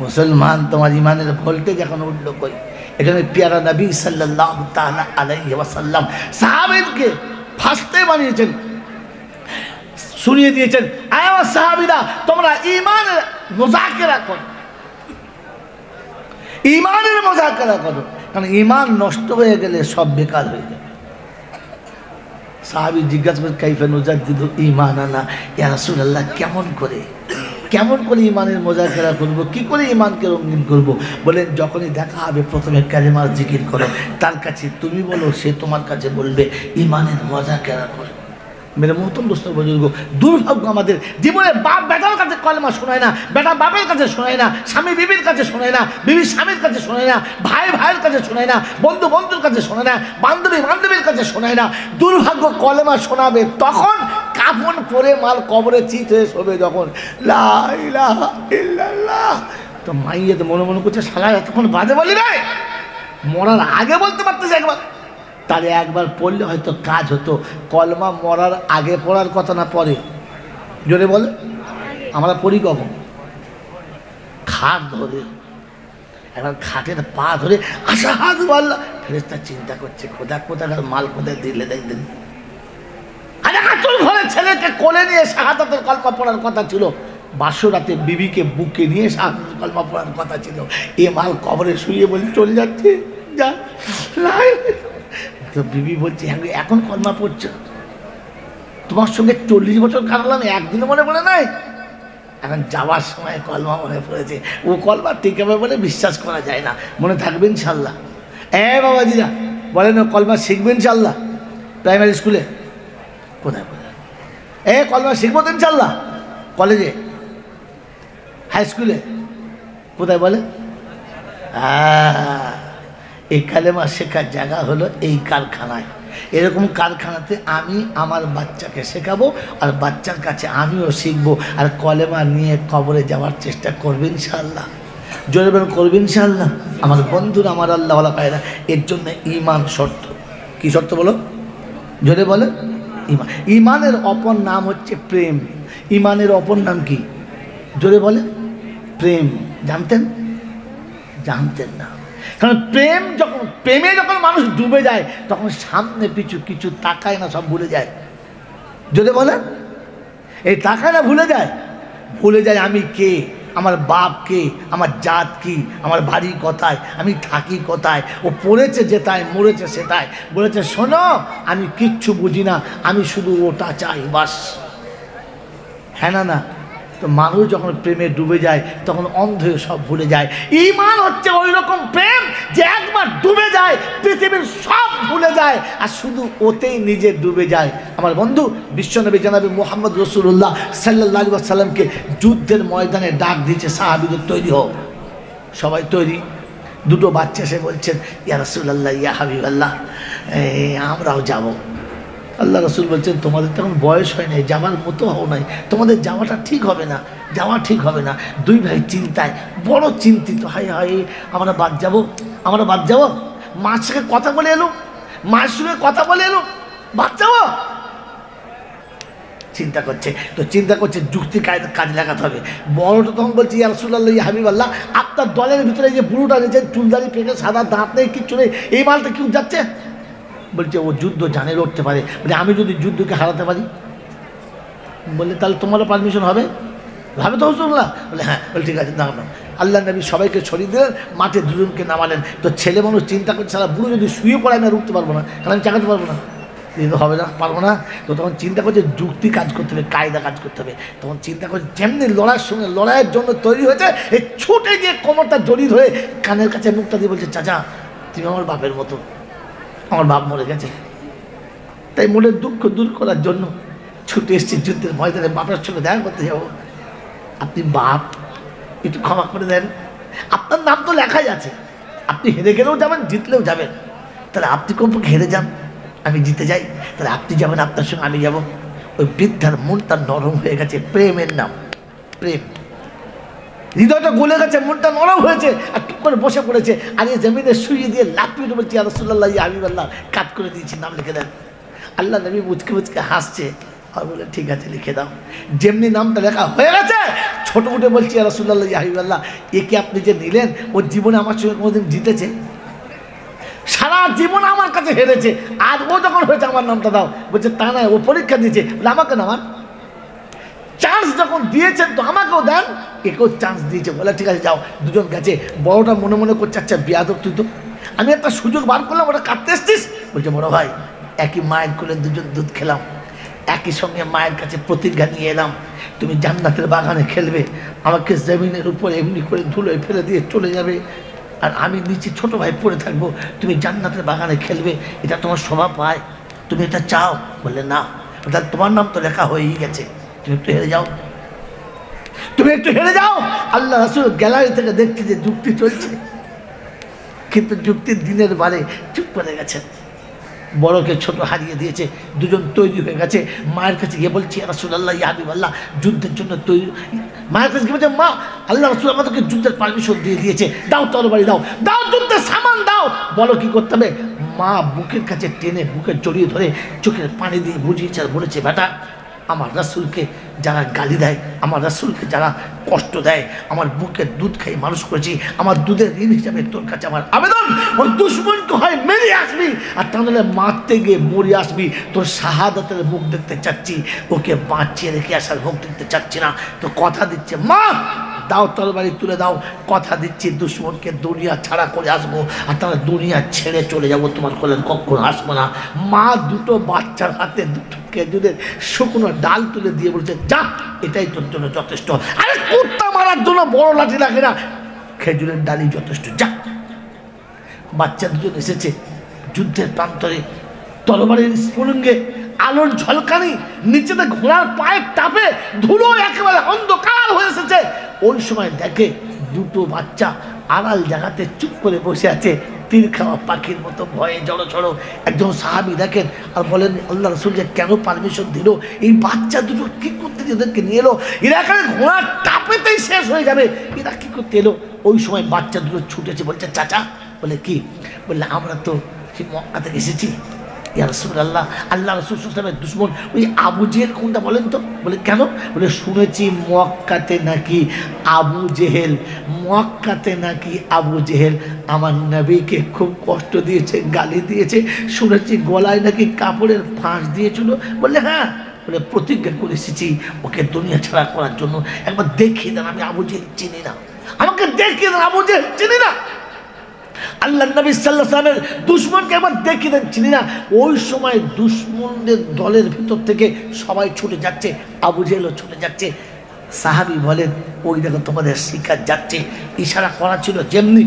মুসলমান, তোমার ইমানের ভোল্টেজ এখন উঠলো কই? এখানে পেয়ারা নবী সাল্লাল্লাহু তাআলা আলাইহি ওয়াসাল্লাম সাহাবীদেরকে ফার্স্টে বানিয়েছেন, শুনিয়ে দিয়েছেন, আয় সাহাবীরা, তোমরা ইমানের মুযাকারা করো, ইমানের মুযাকারা করো, কারণ ইমান নষ্ট হয়ে গেলে সব বেকার হয়ে যাবে। সাহাবী জিজ্ঞাসা করেন কাইফা নুজাদ্দিদু ঈমানানা, ইয়া রাসূলুল্লাহ কেমন করে ইমানের মুযাকারা করব, কি করে ইমানকে রঙিন করব? বলেন যখনই দেখা হবে প্রথমে কালেমার জিকির করো, তার কাছে তুমি বলো, সে তোমার কাছে বলবে ইমানের মুযাকারা করো। মেরে মোহতরম দোস্ত বুজুর্গ, দুর্ভাগ্য আমাদের জীবনে বাপ বেটার কাছে কলেমা শোনায় না, বেটা বাপের কাছে শোনায় না, স্বামী বিবির কাছে শোনায় না, বিবি স্বামীর কাছে শোনায় না, ভাই ভাইয়ের কাছে শোনায় না, বন্ধু বন্ধুর কাছে শোনায় না, বান্ধবী বান্ধবীর কাছে শোনায় না। দুর্ভাগ্য কলেমা শোনাবে তখন কাফন পরে মাল কবরে চিত হয়ে শোবে যখন, লা ইলাহা ইল্লাল্লাহ। তো মাইয়ে তো মনে মনে করছে শালা এতক্ষণ বাজে বলি নাই, মরার আগে বলতে পারতেছে একবার, তাহলে একবার পড়লে হয়তো কাজ হতো। কলমা মরার আগে পড়ার কথা না পরে, জোরে বলে আমরা পড়ি কখন? খাট ধরে, এখন খাটের পা ধরে আশহাদু আল্লাহ, ফেরেশতা চিন্তা করছে খোদা কোথাকার মাল কোথায় দিলে দেয় দিন। আরে আতুল ঘরে ছেলেকে কোলে নিয়ে শাহাদাতের কলমা পড়ার কথা ছিল, বাসরাতে বিবিকে বুকে নিয়ে শাহাদাতের কলমা পড়ার কথা ছিল, এ মাল কবরে শুয়ে বলে চলে যাচ্ছে যা। তো বিবি বলছে এখন কলমা পড়ছো, তোমার সঙ্গে 40 বছর কাটালাম, একদিনও মনে পড়ে নাই, এখন যাওয়ার সময় কলমা মনে পড়েছে। ও কলমা টিকাবে বলে বিশ্বাস করা যায় না, মনে থাকবে ইনশাল্লাহ। বাবাজিরা বলেন কলমা শিখবে ইনশাল্লাহ প্রাইমারি স্কুলে, কোথায় কোথায় কলমা শিখবো তো ইনশাল্লাহ, কলেজে হাই স্কুলে কোথায় বলে? এই কালেমা শেখার জায়গা হলো এই কারখানায়। এরকম কারখানাতে আমি আমার বাচ্চাকে শেখাবো, আর বাচ্চার কাছে আমিও শিখবো, আর কলেমা নিয়ে কবরে যাওয়ার চেষ্টা করবে ইনশাআল্লাহ। জোরে বলেন করবে ইনশাআল্লাহ। আমার বন্ধুরা, আমার আল্লাহ ওয়ালা পায়রা, এর জন্য ঈমান শর্ত। কি শর্ত বলো? জোরে বলে ঈমান। ঈমানের অপর নাম হচ্ছে প্রেম। ঈমানের অপর নাম কি? জোরে বলে প্রেম। জানতেন? জানতেন না। কারণ প্রেমে যখন মানুষ ডুবে যায় তখন সামনে পিছু কিছু তাকায় না, সব ভুলে যায়। যদি বলেন এই তাকায় না, ভুলে যায় আমি কে, আমার বাপ কে, আমার জাত কি, আমার বাড়ি কোথায়, আমি থাকি কোথায়। ও পড়েছে যেটায়, মরেছে সেটায়। বলেছে শোনো আমি কিচ্ছু বুঝি না, আমি শুধু ওটা চাই বাস। হ্যাঁ না? তো মানুষ যখন প্রেমে ডুবে যায় তখন অন্ধ হয়ে সব ভুলে যায়। ঈমান হচ্ছে ওই রকম প্রেম যে একবার ডুবে যায় পৃথিবীর সব ভুলে যায়, আর শুধু ওতেই নিজে ডুবে যায়। আমার বন্ধু বিশ্বনবী জনাবে মুহাম্মদ রাসূলুল্লাহ সাল্লাল্লাহু আলাইহি ওয়াসাল্লামকে যুদ্ধের ময়দানে ডাক দিয়েছে, সাহাবীদের তৈরি হও। সবাই তৈরি। দুটো বাচ্চা এসে বলছেন ইয়া রাসূলুল্লাহ, ইয়া হাবিবাল্লাহ, আমরাও যাব। আল্লাহ রসুল বলছেন তোমাদের তখন বয়স হয় নাই, যাওয়ার মতো হও নাই, তোমাদের যাওয়াটা ঠিক হবে না, যাওয়া ঠিক হবে না। দুই ভাই চিন্তায় বড় চিন্তিত, হায় হায় আমরা বাদ যাবো। মার সঙ্গে কথা বলে এলো, বাদ যাবো। চিন্তা করছে যুক্তি কাজ লাগাতে হবে। বড়টা তখন বলছে ইয়া রাসূলুল্লাহ, ইয়া হাবিবাল্লাহ, আপনার দলের ভিতরে যে বুড়োটা রয়েছে, চুলদারি পেকে সাদা, দাঁত নেই, কিচ্ছু নেই, এই মালটা কেউ যাচ্ছে? বলছে ও যুদ্ধ জানে, লড়তে পারে। বলে আমি যদি যুদ্ধকে হারাতে পারি? বললে তাহলে তোমারও পারমিশন হবে তো রাসূলুল্লাহ? বলে হ্যাঁ। বলে ঠিক আছে দাঁড়ানো। আল্লাহ নবী সবাইকে ছড়িয়ে দিলেন, মাঠে দুজনকে নামালেন। তো ছেলে মানুষ চিন্তা করছে সারা বুড়ো যদি শুয়ে পড়ে আমি আর উঠতে পারবো না, কারণ আমি চাকাতে পারবো না, হবে না, পারবো না। তো তখন চিন্তা করছে যুক্তি কাজ করতে হবে, কায়দা কাজ করতে হবে। তখন চিন্তা করছে যেমনি লড়াইয়ের জন্য তৈরি হয়েছে, এই ছুটে গিয়ে কোমরটা জড়িয়ে ধরে কানের কাছে মুখটা দিয়ে বলছে চাচা তুমি আমার বাপের মতো, আমার বাপ মরে গেছে, তাই মনের দুঃখ দূর করার জন্য ছুটে এসেছি যুদ্ধের ময়দানে, বাপের সঙ্গে দেখা করতে যাব। আপনি বাপ, একটু ক্ষমা করে দেন। আপনার নাম তো লেখাই আছে, আপনি হেরে গেলেও যাবেন, জিতলেও যাবেন। তাহলে আপনি কমপক্ষে হেরে যান, আমি জিতে যাই, তাহলে আপনি যাবেন, আপনার সঙ্গে আমি যাব। ওই বৃদ্ধার মনটা নরম হয়ে গেছে, প্রেমের নাম প্রেম। হৃদয়টা গলে গেছে, মনটা নরম হয়েছে, আর টুক করে বসে পড়েছে। আর এই জমিনে শুয়ে দিয়ে লাফিয়ে বলছি ইয়া রাসূলুল্লাহ, ইয়া হাবিবাল্লাহ, কাজ করে দিয়েছি, নাম লিখে দেন। আল্লাহ নবী মুচকে হাসছে আর বলে ঠিক আছে লিখে দাও। যেমনি নামটা লেখা হয়ে গেছে, ছোট উঠে বলছি ইয়া রাসূলুল্লাহ, ইয়া হাবিবাল্লাহ, একে আপনি যে নিলেন, ওর জীবনে আমার সঙ্গে কোনোদিন জিতেছে? সারা জীবন আমার কাছে হেরেছে, আর ও যখন হয়েছে আমার নামটা দাও। বলছে তা নয়, ও পরীক্ষা দিয়েছে। বলে আমাকে নামান। চান্স যখন দিয়েছেন তো আমাকেও দেন, একেও চান্স দিয়েছে। বলে ঠিক আছে যাও, দুজন গেছে। বড়টা মনে মনে করছে আচ্ছা বিয়াদব তুই তো, আমি একটা সুযোগ বার করলাম, ওটা কাটতে এসছিস। বলছে বড় ভাই একই মায়ের কোলে দুজন দুধ খেলাম, একই সঙ্গে মায়ের কাছে প্রতিজ্ঞা নিয়ে এলাম তুমি জান্নাতের বাগানে খেলবে, আমাকে জমিনের উপরে এমনি করে ধুলোয় ফেলে দিয়ে চলে যাবে, আর আমি নিচে ছোট ভাই পড়ে থাকবো, তুমি জান্নাতের বাগানে খেলবে, এটা তোমার স্বভাব পায়, তুমি এটা চাও? বললে না। তাহলে তোমার নাম তো লেখা হয়েই গেছে, তুমি একটু হেরে যাও, তুমি একটু হেরে যাও। আল্লাহ রাসূল গ্যালারি থেকে দেখছে যে যুক্তি চলছে, কিন্তু যুক্তির দিনের বারে চুপ করে গেছেন। বড়কে ছোট হারিয়ে দিয়েছে, দুজন তৈরি হয়ে গেছে। মায়ের কাছে গিয়ে বলছি ইয়া রাসূলুল্লাহ ইয়া হাবিবাল্লাহ, যুদ্ধের জন্য তৈরি। মায়ের কাছে গিয়ে বলছে মা, আল্লাহ রাসূল আমাদেরকে যুদ্ধের পারমিশন দিয়ে দিয়েছে, দাও তরবারি দাও, দাও যুদ্ধের সামান দাও। বলো কি করতে হবে? মা বুকের কাছে টেনে বুকে জড়িয়ে ধরে চোখের পানি দিয়ে বুঝিয়েছে আর বলেছে বেটা, আমার রাসূলকে যারা গালি দেয়, আমার রাসূলকে যারা কষ্ট দেয়, আমার বুকের দুধ খাই মানুষ করেছি, আমার দুধের ঋণ হিসাবে তোর কাছে আমার আবেদন, ওই দুশ্মনকে হয় মেরে আসবি, আর তাহলে মারতে গিয়ে মরে আসবি। তোর শাহাদাতের মুখ দেখতে চাচ্ছি, ওকে বাঁচিয়ে রেখে আসার মুখ দেখতে চাচ্ছি না। তো কথা দিচ্ছে মা, দাও তরবারি তুলে দাও, কথা দিচ্ছি দুশ্মনকে দুনিয়া ছাড়া করে আসবো, আর তাহলে দুনিয়া ছেড়ে চলে যাবো, তোমার কোলে কখনো আসবো না। মা দুটো বাচ্চার হাতে দুটো খেজুরের শুকনো ডাল তুলে দিয়ে বলছে যা, এটাই তোর জন্য যথেষ্ট। আরে কুত্তা মারার জন্য বড় লাঠি লাগে না, খেজুরের ডালই যথেষ্ট, যা। বাচ্চা দুজন এসেছে যুদ্ধের প্রান্তরে, তরবারির স্ফুলিঙ্গে, আলোর ঝলকানি, নিচেতে ঘোড়ার পায়ের টাপে ধুলো একেবারে অন্ধকার হয়ে এসেছে। ওই সময় দেখে দুটো বাচ্চা আড়াল জায়গাতে চুপ করে বসে আছে, তীর খাওয়া পাখির মতো ভয়ে জড়ো। একজন সাহাবী দেখেন আর বলেন আল্লাহ রাসূল যে কেন পারমিশন দিল, এই বাচ্চা দুটো কি করতে এদেরকে নিয়ে এলো, এরা এখানে ঘোড়ার টাপেতেই শেষ হয়ে যাবে, এরা কি করতে এলো? ওই সময় বাচ্চা দুটো ছুটেছে, বলছে চাচা। বলে কি? বললে আমরা তো সেই মক্কা থেকে এসেছি, ইয়া রাসূলুল্লাহ, আল্লাহ রাসূল সাল্লাল্লাহু আলাইহি ওয়াসাল্লামের দুশমন ওই আবু জেহেল কোনটা বলেন তো? বলে কেন? বলে শুনেছি মক্কাতে নাকি আবু জেহেল, মক্কাতে নাকি আবু জেহেল আমার নবীকে খুব কষ্ট দিয়েছে, গালি দিয়েছে, শুনেছি গলায় নাকি কাপড়ের ফাঁস দিয়েছিল। বললে হ্যাঁ। বলে প্রতিজ্ঞা করে এসেছি ওকে দুনিয়া ছাড়া করার জন্য, একবার দেখিয়ে দেন, আমি আবু জেহেল চিনি না, আমাকে দেখিয়ে দেন, আবু জেহেল চিনি না। আল্লাহ নবী সাল্লাল্লাহু আলাইহি ওয়াসাল্লামের দুশমনকে একবার দেখিয়ে দেন, চিনি না। ওই সময় দুশমনদের দলের ভিতর থেকে সবাই ছুটে যাচ্ছে, আবু জেহেলও ছুটে যাচ্ছে। সাহাবী বলেন ওই দেখো তোমাদের শিকার যাচ্ছে, ইশারা করা ছিল যেমনি,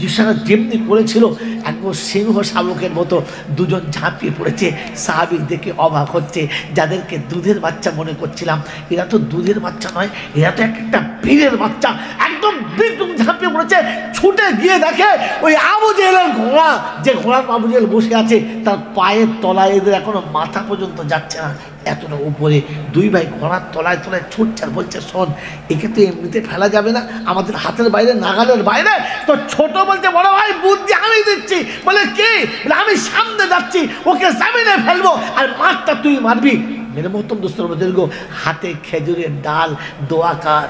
ইশারা যেমনি করেছিল একবার সিংহ শাবকের মতো দুজন ঝাঁপিয়ে পড়েছে। সাহাবী দেখে অবাক হচ্ছে, যাদেরকে দুধের বাচ্চা মনে করছিলাম এরা তো দুধের বাচ্চা নয়, এরা তো একটা বীরের বাচ্চা, একদম বিদ্যুৎ ঝাঁপিয়ে পড়েছে। ছুটে গিয়ে দেখে ওই আবু জেহেলের ঘোড়া, যে ঘোড়ার আবু জেহেল বসে আছে তার পায়ের তলায় এদের এখনো মাথা পর্যন্ত যাচ্ছে না, এতটা উপরে। দুই ভাই ঘোড়ার তলায় তলায় ছুটছে আর বলছে শোন, একে তো এমনিতে ফেলা যাবে না, আমাদের হাতের বাইরে, নাগালের বাইরে। তো ছোট বলছে বড় ভাই বুদ্ধি আমি দিচ্ছি। বলে কি? বলে আমি সামনে যাচ্ছি, ওকে জামিনে ফেলবো, আর মারটা তুই মারবি। মেরে মহতম দোস্তর বুজুর্গ, হাতে খেজুরের ডাল, দোয়া কার,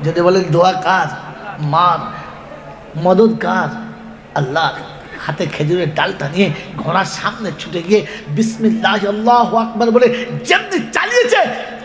যদি বলেন দোয়া কার, মার মদদ কার, আল্লাহ। হাতে খেজুরের ডালটা নিয়ে ঘোড়ার সামনে ছুটে গিয়ে বিসমিল্লাহ আল্লাহু আকবার বলে যেমনি চালিয়েছে,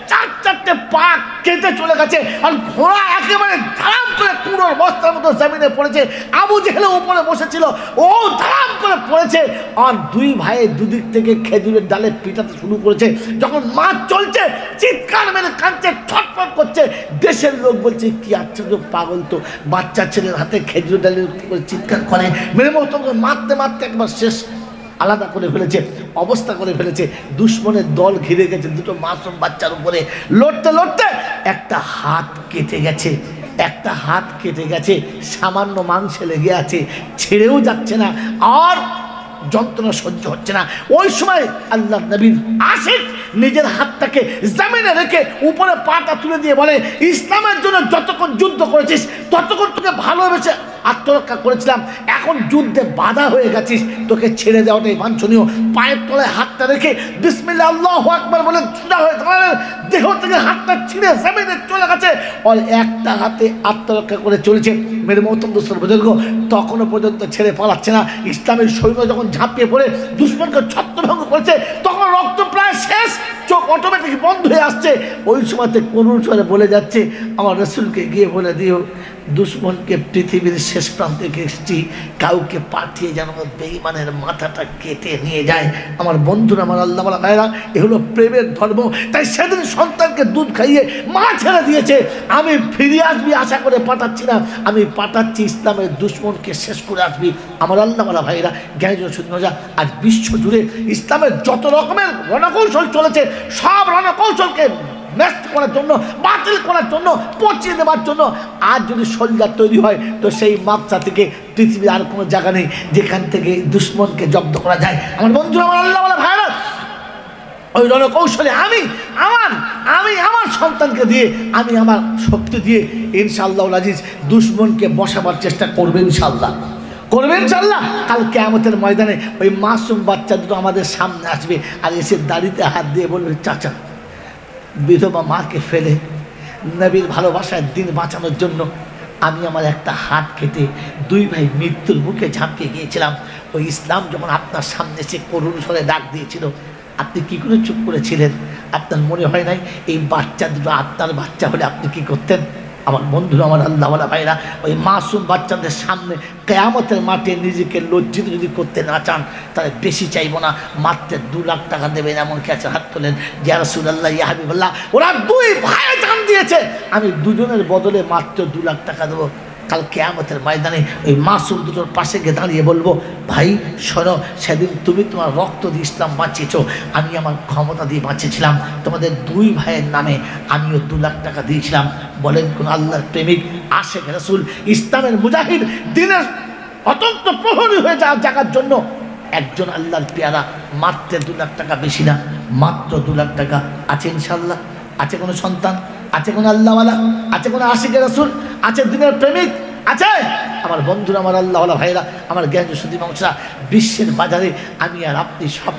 চারটে পা কেটে চলে গেছে, আর ঘোড়া একেবারে ধারাম করে পুরোর বস্তার মতো জমিনে পড়েছে। আবু জেহেল উপরে বসেছিল, ও ধারাম করে পড়েছে, আর দুই ভাইয়ে দুদিক থেকে খেজুরের ডালে পিটাতে শুরু করেছে। যখন মাছ চলছে চিৎকার মেরে কাঁদছে, ছটফট করছে। দেশের লোক বলছে কি আশ্চর্য, পাগল তো, বাচ্চা ছেলের হাতে খেজুরের ডালের করে চিৎকার করে, মেরে মতো মারতে মারতে একবার শেষ আলাদা করে ফেলেছে, অবস্থা করে ফেলেছে। দুশ্মনের দল ঘিরে গেছে দুটো মাসুম বাচ্চার উপরে, লড়তে লড়তে একটা হাত কেটে গেছে, একটা হাত কেটে গেছে, সামান্য মাংসে লেগে আছে, ছেড়েও যাচ্ছে না, আর যন্ত্রণা সহ্য হচ্ছে না। ওই সময় আল্লাহ নবীর আশিক নিজের হাতটাকে জমিনে রেখে উপরে পাটা তুলে দিয়ে বলে ইসলামের জন্য যতক্ষণ যুদ্ধ করেছিস ততক্ষণ তোকে ভালোবেসে আত্মরক্ষা করেছিলাম, এখন যুদ্ধে বাধা হয়ে গেছিস, তোকে ছেড়ে দেওয়াটাই বাঞ্ছনীয়। পায়ের তলায় হাতটা রেখে বিসমিল্লাহ আল্লাহু আকবার বলে সোজা হয়ে দাঁড়ালেন, দেহ থেকে হাতটা ছিঁড়ে জমিনে চলে গেছে, আর একটা হাতে আত্মরক্ষা করে চলেছে। মেরে মহতম দোস্তর বুজুর্গ, তখনও পর্যন্ত ছেড়ে পালাচ্ছে না। ইসলামের সৈন্য যখন ঝাঁপিয়ে পড়ে দুশ্মনকে ছত্রভঙ্গ করেছে, তখন রক্ত প্রায় শেষ, চোখ অটোমেটিক বন্ধ হয়ে আসছে। ওই সময়তে করুণ স্বরে বলে যাচ্ছে, আমার রাসূলকে গিয়ে বলে দিও দুশ্মনকে পৃথিবীর শেষ প্রান্তে এসেছি, কাউকে পাঠিয়ে যেন বেঈমানের মাথাটা কেটে নিয়ে যায়। আমার বন্ধুরা, আমার আল্লাহ ওয়ালা ভাইরা, এ হলো প্রেমের ধর্ম। তাই সেদিন সন্তানকে দুধ খাইয়ে মা ছেড়ে দিয়েছে। আমি ফিরে আসবি আশা করে পাঠাচ্ছি না, আমি পাঠাচ্ছি ইসলামের দুশ্মনকে শেষ করে আসবি। আমার আল্লাহ ওয়ালা ভাইরা, জ্ঞানীজন শুধু মজা, আজ বিশ্ব জুড়ে ইসলামের যত রকমের রণকৌশল চলেছে, সব রণকৌশলকে নষ্ট করার জন্য, বাতিল করার জন্য, পচিয়ে দেওয়ার জন্য আজ যদি সোলজার তৈরি হয়, তো সেই মাপসা থেকে পৃথিবীর আর কোনো জায়গা নেই যেখান থেকে দুশ্মনকে জব্দ করা যায়। আমার বন্ধুরা, আমার আল্লাহ ওয়ালা ভাইরা, ওই রণকৌশলে আমি আমার সন্তানকে দিয়ে, আমি আমার শক্তি দিয়ে ইনশাআল্লাহ আজিজ দুশ্মনকে বসাবার চেষ্টা করবেন ইনশাআল্লাহ, করবেন ইনশাআল্লাহ। কাল কিয়ামতের ময়দানে ওই মাসুম বাচ্চা দুটো আমাদের সামনে আসবে আর এসে দাড়িতে হাত দিয়ে বলবে, চাচা বিধবা মাকে ফেলে নবীর ভালোবাসার দিন বাঁচানোর জন্য আমি আমার একটা হাত কেটে দুই ভাই মৃত্যুর মুখে ঝাঁপিয়ে গিয়েছিলাম। ওই ইসলাম যখন আপনার সামনে সে করুণ স্বরে ডাক দিয়েছিল, আপনি কী করে চুপ করেছিলেন? আপনার মনে হয় নাই এই বাচ্চা দুটো আপনার বাচ্চা হলে আপনি কি করতেন? আমার বন্ধুরা, আমার আল্লাহ ওয়ালা ভাইরা, ওই মাসুম বাচ্চাদের সামনে কিয়ামতের মাঠে নিজেকে লজ্জিত যদি করতে না চান, তাহলে বেশি চাইবো না, মাত্র 2 লাখ টাকা দেবেন। এমন কাছে হাত তোলেন, ইয়া রাসূলুল্লাহ, ইয়া হাবিবাল্লাহ, ওরা দুই ভাই জান দিয়েছে, আমি দুজনের বদলে মাত্র 2 লাখ টাকা দেবো। কাল কিয়ামতের ময়দানে ওই মাসুম দুটোর পাশে গিয়ে দাঁড়িয়ে বলবো, ভাই শোনো, সেদিন তুমি তোমার রক্ত দিয়ে ইসলাম বাঁচিয়েছ, আমি আমার ক্ষমতা দিয়ে বাঁচিয়েছিলাম, তোমাদের দুই ভাইয়ের নামে আমিও 2 লাখ টাকা দিয়েছিলাম। বলেন কোন আল্লাহর প্রেমিক, আশিক রাসূল, ইসলামের মুজাহিদ, দিনের অত্যন্ত প্রহরী হয়ে যাওয়ার জায়গার জন্য একজন আল্লাহর পেয়ারা মাত্র 2 লাখ টাকা, বেশি না, মাত্র 2 লাখ টাকা আছে ইনশাআল্লাহ। আছে কোনো সন্তান, আছে কোনো আল্লাহওয়ালা, আছে কোনো আশিক রাসূল, আছে দিনের প্রেমিক, আছে? আমার বন্ধুরা, আমার আল্লাহওয়ালা ভাইরা, আমার জ্ঞান সুদী মানুষরা, বিশ্বের বাজারে আমি আর আপনি সব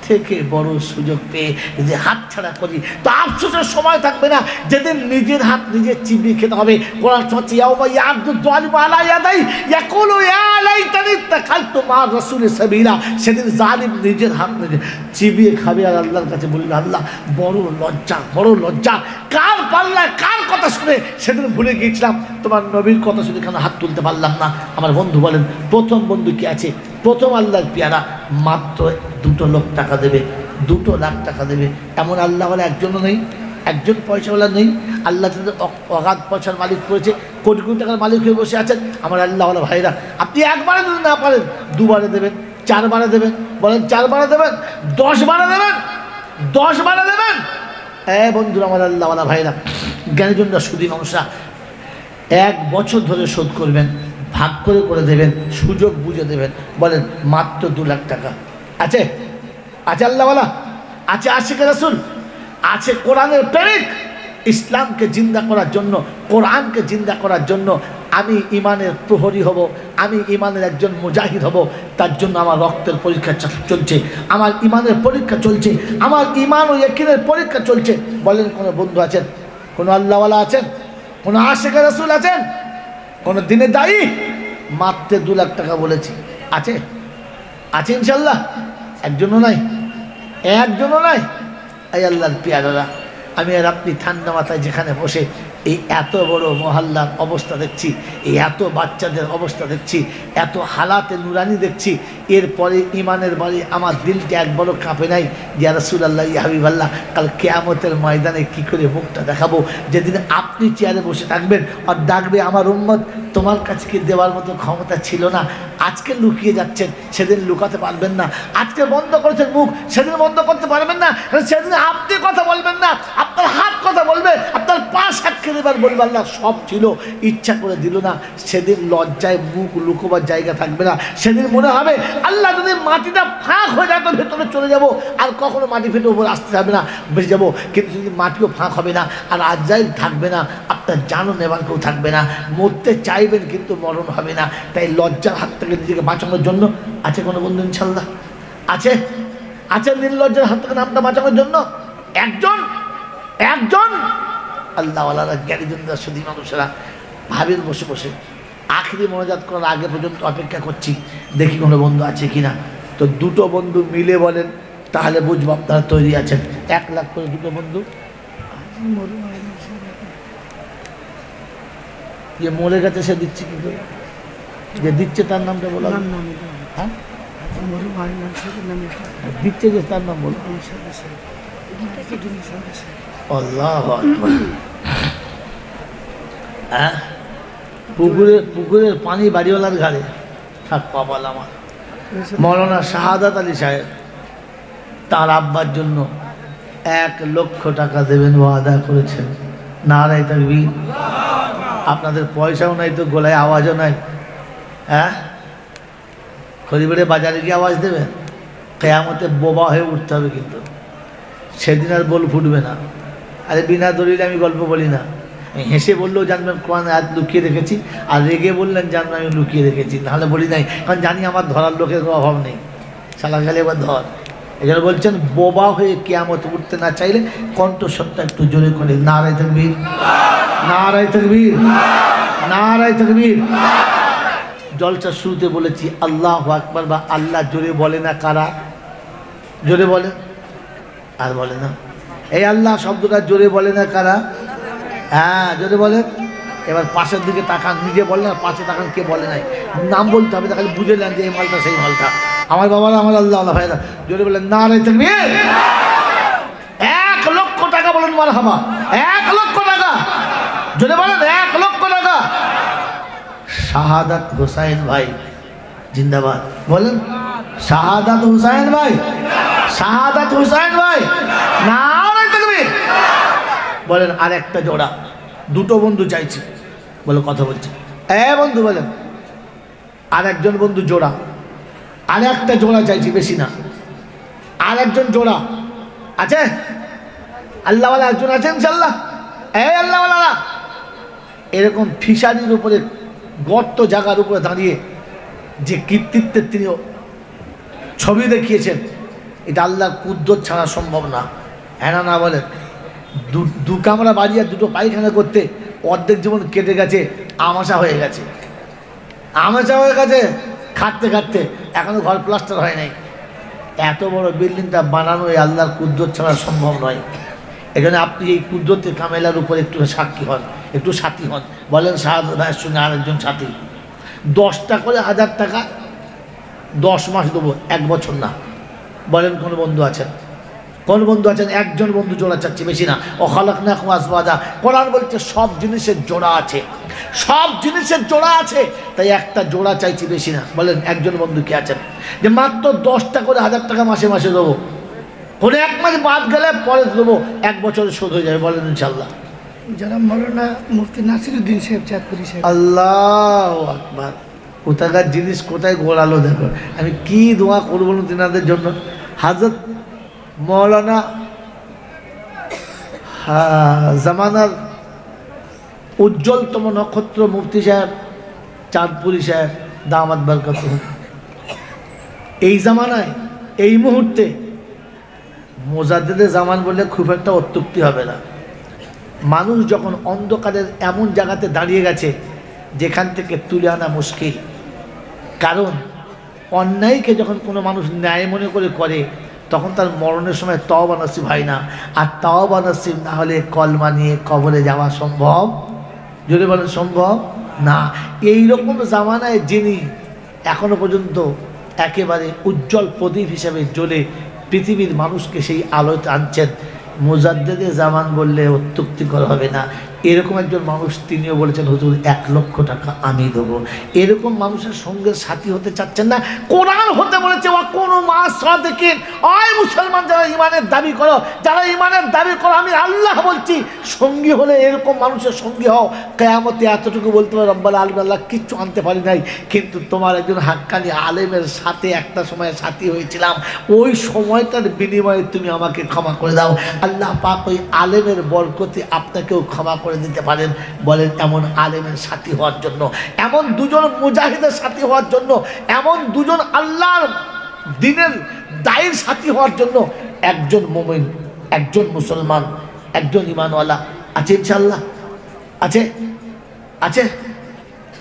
থেকে বড় সুযোগ পেয়ে যদি হাত ছাড়া করি, তো আফসোসের সময় থাকবে না, যেদিন নিজের হাত নিজে চিবিয়ে খেতে হবে। কোরআন হচ্ছে, ইয়াউমা ইয়াদু যালিমু আলা ইয়াদাই ইয়াকুলু ইয়া লাইতানি ইত্তাখালতু মা রাসূলি সাবিলা। সেদিন জালিম নিজের হাত নিজে চিবিয়ে খাবে আর আল্লাহর কাছে বলবে, আল্লাহ বড় লজ্জা, কার পাল্লায় কার কথা শুনে সেদিন ভুলে গিয়েছিলাম, তোমার নবীর কথা শুনে কেন হাত তুলতে পারলাম না। আমার বন্ধু বলেন, প্রথম বন্ধু কি আছে? প্রথম আল্লাহর পেয়ারা মাত্র 2 লাখ টাকা দেবে, 2 লাখ টাকা দেবে। এমন আল্লাহওয়ালা একজনও নেই, একজন পয়সাওয়ালা নেই। আল্লাহ তাদের অগাধ পয়সার মালিক করেছে, কোটি কোটি টাকার মালিক হয়ে বসে আছেন। আমার আল্লাহওয়ালা ভাইরা, আপনি একবারে যদি না পারেন 2 বারে দেবেন, 4 বারে দেবেন। বলেন 4 বারে দেবেন, 10 বারে দেবেন, 10 বারে দেবেন। বন্ধুরা, আমার আল্লাহওয়ালা ভাইরা, জ্ঞানীজনরা, সুদী মানুষরা, 1 বছর ধরে শোধ করবেন, ভাগ করে দেবেন, সুযোগ বুঝে দেবেন। বলেন মাত্র 2 লাখ টাকা আছে? আছে আল্লাহওয়ালা, আছে আশিক রাসূল, আছে কোরআনের প্রেমিক। ইসলামকে জিন্দা করার জন্য, কোরআনকে জিন্দা করার জন্য আমি ইমানের প্রহরী হব, আমি ইমানের একজন মুজাহিদ হব। তার জন্য আমার রক্তের পরীক্ষা চলছে, আমার ইমানের পরীক্ষা চলছে, আমার ইমান ও ইয়াকিনের পরীক্ষা চলছে। বলেন কোনো বন্ধু আছেন? কোনো আল্লাহওয়ালা আছেন? কোনো আশিক রাসূল আছেন? কোনো দিনে দায়ী? মাত্র 2 লাখ টাকা বলেছি, আছে? আছে ইনশাল্লাহ? একজনও নাই, একজনও নাই। এই আল্লাহর পেয়ারারা, আমি আর আপনি ঠান্ডা মাথায় যেখানে বসে এই এত বড় মহল্লার অবস্থা দেখছি, এই এত বাচ্চাদের অবস্থা দেখছি, এত হালাতে নুরানি দেখছি, এরপরে ইমানের বাড়ি আমার দিলটা একবারও কাঁপে নাই। ইয়া রাসূলুল্লাহ, ইয়া হাবিবাল্লাহ, কাল কিয়ামতের ময়দানে কি করে মুখটা দেখাবো? যেদিন আপনি চেয়ারে বসে থাকবেন আর ডাকবে, আমার উম্মত তোমার কাছে কি দেওয়ার মতো ক্ষমতা ছিল না? আজকে লুকিয়ে যাচ্ছেন, সেদিন লুকাতে পারবেন না। আজকে বন্ধ করেছেন মুখ, সেদিন বন্ধ করতে পারবেন না। সেদিন আপনি কথা বলবেন না, আপনার হাত কথা বলবে, আপনার পা সাক্ষী দেবার বলবে, আল্লাহ সব ছিল, ইচ্ছা করে দিল না। সেদিন লজ্জায় মুখ লুকোবার জায়গা থাকবে না। সেদিন মনে হবে, আল্লাহ যদি মাটিটা ফাঁক হয়ে যায় তো ভেতরে চলে যাব, আর কখনো মাটি ফেটে উপর আসতে যাবে না, বেঁচে যাবো। কিন্তু যদি মাটিও ফাঁক হবে না, আর আজরাইল থাকবে না, আপনার জানও নেবার কেউ থাকবে না, মরতে চাইবেন কিন্তু মরণ হবে না। তাই লজ্জার হাত থেকে নিজেকে বাঁচানোর জন্য আছে কোনো বন্ধু ইনশাল্লাহ? আছে? আছে নির্লজ্জার হাত থেকে নামটা বাঁচানোর জন্য? একজন আল্লাহওয়ালারা, জ্ঞানীজনরা, সুদী মানুষেরা ভাবেন বসে বসে, আখিরি মোনাজাত করার আগে পর্যন্ত অপেক্ষা করছি, দেখি কোনো বন্ধু আছে কিনা। তো 2টো বন্ধু মিলে বলেন তাহলে বুঝবো আপনারা তৈরি আছেন। 1 লাখ করে দুটো বন্ধু। যে মরে গেছে সে দিচ্ছে কি করে? যে দিচ্ছে তার নামটা বলো। হ্যাঁ দিচ্ছে যে তার নাম বলো। আল্লাহু আকবার। হ্যাঁ পুকুরের পানি বাড়িওয়ালার ঘাড়ে। থাক কপাল আমার। মৌলানা শাহাদাত আলী সাহেব তার আব্বার জন্য 1 লক্ষ টাকা দেবেন ওয়াদা করেছেন। নারায়ে তাকবীর। আপনাদের পয়সাও নাই তো গলায় আওয়াজও নাই। হ্যাঁ খরিবেড়ে বাজারে গিয়ে আওয়াজ দেবেন? কেয়ামতে বোবা হয়ে উঠতে হবে, কিন্তু সেদিন আর বল ফুটবে না। আরে বিনা দলিলে আমি গল্প বলি না। হেসে বললেও জানবেন কোরআনে আয়াত লুকিয়ে রেখেছি, আর রেগে বললেন জানবেন আমি লুকিয়ে রেখেছি। নাহলে বলি নাই, কারণ জানি আমার ধরার লোকের কোনো অভাব নেই। শালা গেলে এবার ধর। এই জন্য বলছেন বোবা হয়ে কিয়ামত উঠতে না চাইলে কণ্ঠস্বরটা একটু জোরে করে নারায়ে তাকবীর, নারায়ে তাকবীর, নারায়ে তাকবীর। জলসার শুরুতে বলেছি আল্লাহু আকবার বা আল্লাহ জোরে বলে না কারা? জোরে বলে আর বলে না। এই আল্লাহ শব্দটা জোরে বলে না কারা? হ্যাঁ জোরে বলে। এবার পাশের দিকে তাকান, নিজে বললেন পাশে তাকান কে বলে নাই, নাম বলতে হবে, তাহলে বুঝে নেন যে এই মালটা সেই মালটা। আমার বাবারা, আমার আল্লাহ আল্লাহ ভাইরা জোরে বলেন নারায়ে তাকবীর। 1 লক্ষ টাকা বলেন মারহাবা। 1 লক্ষ টাকা জোরে বলেন, 1 লক্ষ টাকা। শাহাদাত হোসাইন ভাই জিন্দাবাদ বলেন। শাহাদাত হোসাইন ভাই, শাহাদাত হোসাইন ভাই নারায়ে তাকবীর বলেন। আর একটা জোড়া, দুটো বন্ধু চাইছি বলে কথা বলছি। বন্ধু বলেন। আর একজন বন্ধু জোড়া, আর একটা জোড়া চাইছি, বেশি না। আর একজন জোড়া আছে? আল্লাহওয়ালা একজন আছেন ইনশাআল্লাহ? আল্লাহওয়ালা এরকম ফিশারির উপরে গর্ত জায়গার উপরে দাঁড়িয়ে যে কৃতিত্বের তিনি ছবি দেখিয়েছেন, এটা আল্লাহর কুদরত ছাড়া সম্ভব না। হ্যাঁ না বলেন? দু কামরা বাড়ি আর দুটো পায়খানা করতে অর্ধেক জীবন কেটে গেছে, আমাশা হয়ে গেছে, আমাশা হয়ে গেছে খাটতে খাটতে, এখনো ঘর প্লাস্টার হয় নাই। এত বড় বিল্ডিংটা বানানো এই আল্লাহর কুদরত ছাড়া সম্ভব নয়। এখানে আপনি এই কুদরতের কামেলার উপর একটু সাক্ষী হন, একটু সাথী হন। বলেন শাহাদাত ভাইয়ের সঙ্গে আরেকজন সাথী। 10টা করে 1000 টাকা 10 মাস দেবো, 1 বছর না। বলেন কোন বন্ধু আছেন? কোন বন্ধু আছেন? একজন বন্ধু জোড়া চাচ্ছি, বেশি না। ও খালাকনাকুম আজওয়াজা। কোরআন বলছে সব জিনিসের জোড়া আছে, সব জিনিসের জোড়া আছে, তাই একটা জোড়া চাইছি, বেশি না। বলেন একজন বন্ধু কে আছেন যে মাত্র 10টা করে 1000 টাকা মাসে মাসে দেবো, কোনো 1 মাস বাদ গেলে পরে দেবো, 1 বছরে শোধ হয়ে যাবে? বলেন ইনশাআল্লাহ। যারা মৌলানা মুফতি নাসিরউদ্দিন সাহেব চাঁদপুরি সাহেব। আল্লাহু আকবার। কোথাকার জিনিস কোথায় গোড়ালো দেখো। আমি কি দোয়া করবো তিনাদের জন্য। হযরত মৌলানা জামানার উজ্জ্বলতম নক্ষত্র মুফতি সাহেব চাঁদপুরি সাহেব দামাত বরকতুহু, এই জামানায় এই মুহূর্তে মুজাদ্দিদে জামান বললে খুব একটা অত্যুক্তি হবে না। মানুষ যখন অন্ধকারের এমন জায়গাতে দাঁড়িয়ে গেছে যেখান থেকে তুলে আনা মুশকিল। কারণ অন্যায়কে যখন কোনো মানুষ ন্যায় মনে করে তখন তার মরণের সময় তওবা নসিব হয় না। আর তওবা নসিব না হলে কলমা নিয়ে কবরে যাওয়া সম্ভব? যদি বলেন সম্ভব না। এইরকম জামানায় যিনি এখনো পর্যন্ত একেবারে উজ্জ্বল প্রদীপ হিসেবে জ্বলে পৃথিবীর মানুষকে সেই আলোতে আনছেন, মুজাদ্দিদে জামান বললে অত্যুক্তিকর হবে না। এরকম একজন মানুষ, তিনিও বলেছেন হুজুর 1 লক্ষ টাকা আমি দেবো। এরকম মানুষের সঙ্গে সাথী হতে চাচ্ছেন না? কোরআন হতে বলেছে ওয়া কুনু মা'আস সাদিকিন। ওই মুসলমান যারা ইমানের দাবি করো, যারা ইমানের দাবি করো, আমি আল্লাহ বলছি সঙ্গী হলে এরকম মানুষের সঙ্গী হও। কিয়ামতে এতটুকু বলতে পারে রব্বুল আলামিন আল্লাহ কিচ্ছু আনতে পারি নাই, কিন্তু তোমার একজন হাক্কানি আলেমের সাথে একটা সময় সাথী হয়েছিলাম, ওই সময়টার বিনিময়ে তুমি আমাকে ক্ষমা করে দাও। আল্লাহ পাক ওই আলেমের বরকতে আপনাকেও ক্ষমা করে দিতে পারেন। বলেন এমন আলেমের সাথী হওয়ার জন্য, এমন দুজন মুজাহিদের সাথী হওয়ার জন্য, এমন দুজন আল্লাহর দ্বীনের দায়ের সাথী হওয়ার জন্য একজন মুমিন, একজন মুসলমান, একজন ঈমানওয়ালা আছে ইনশাআল্লাহ? আছে? আছে?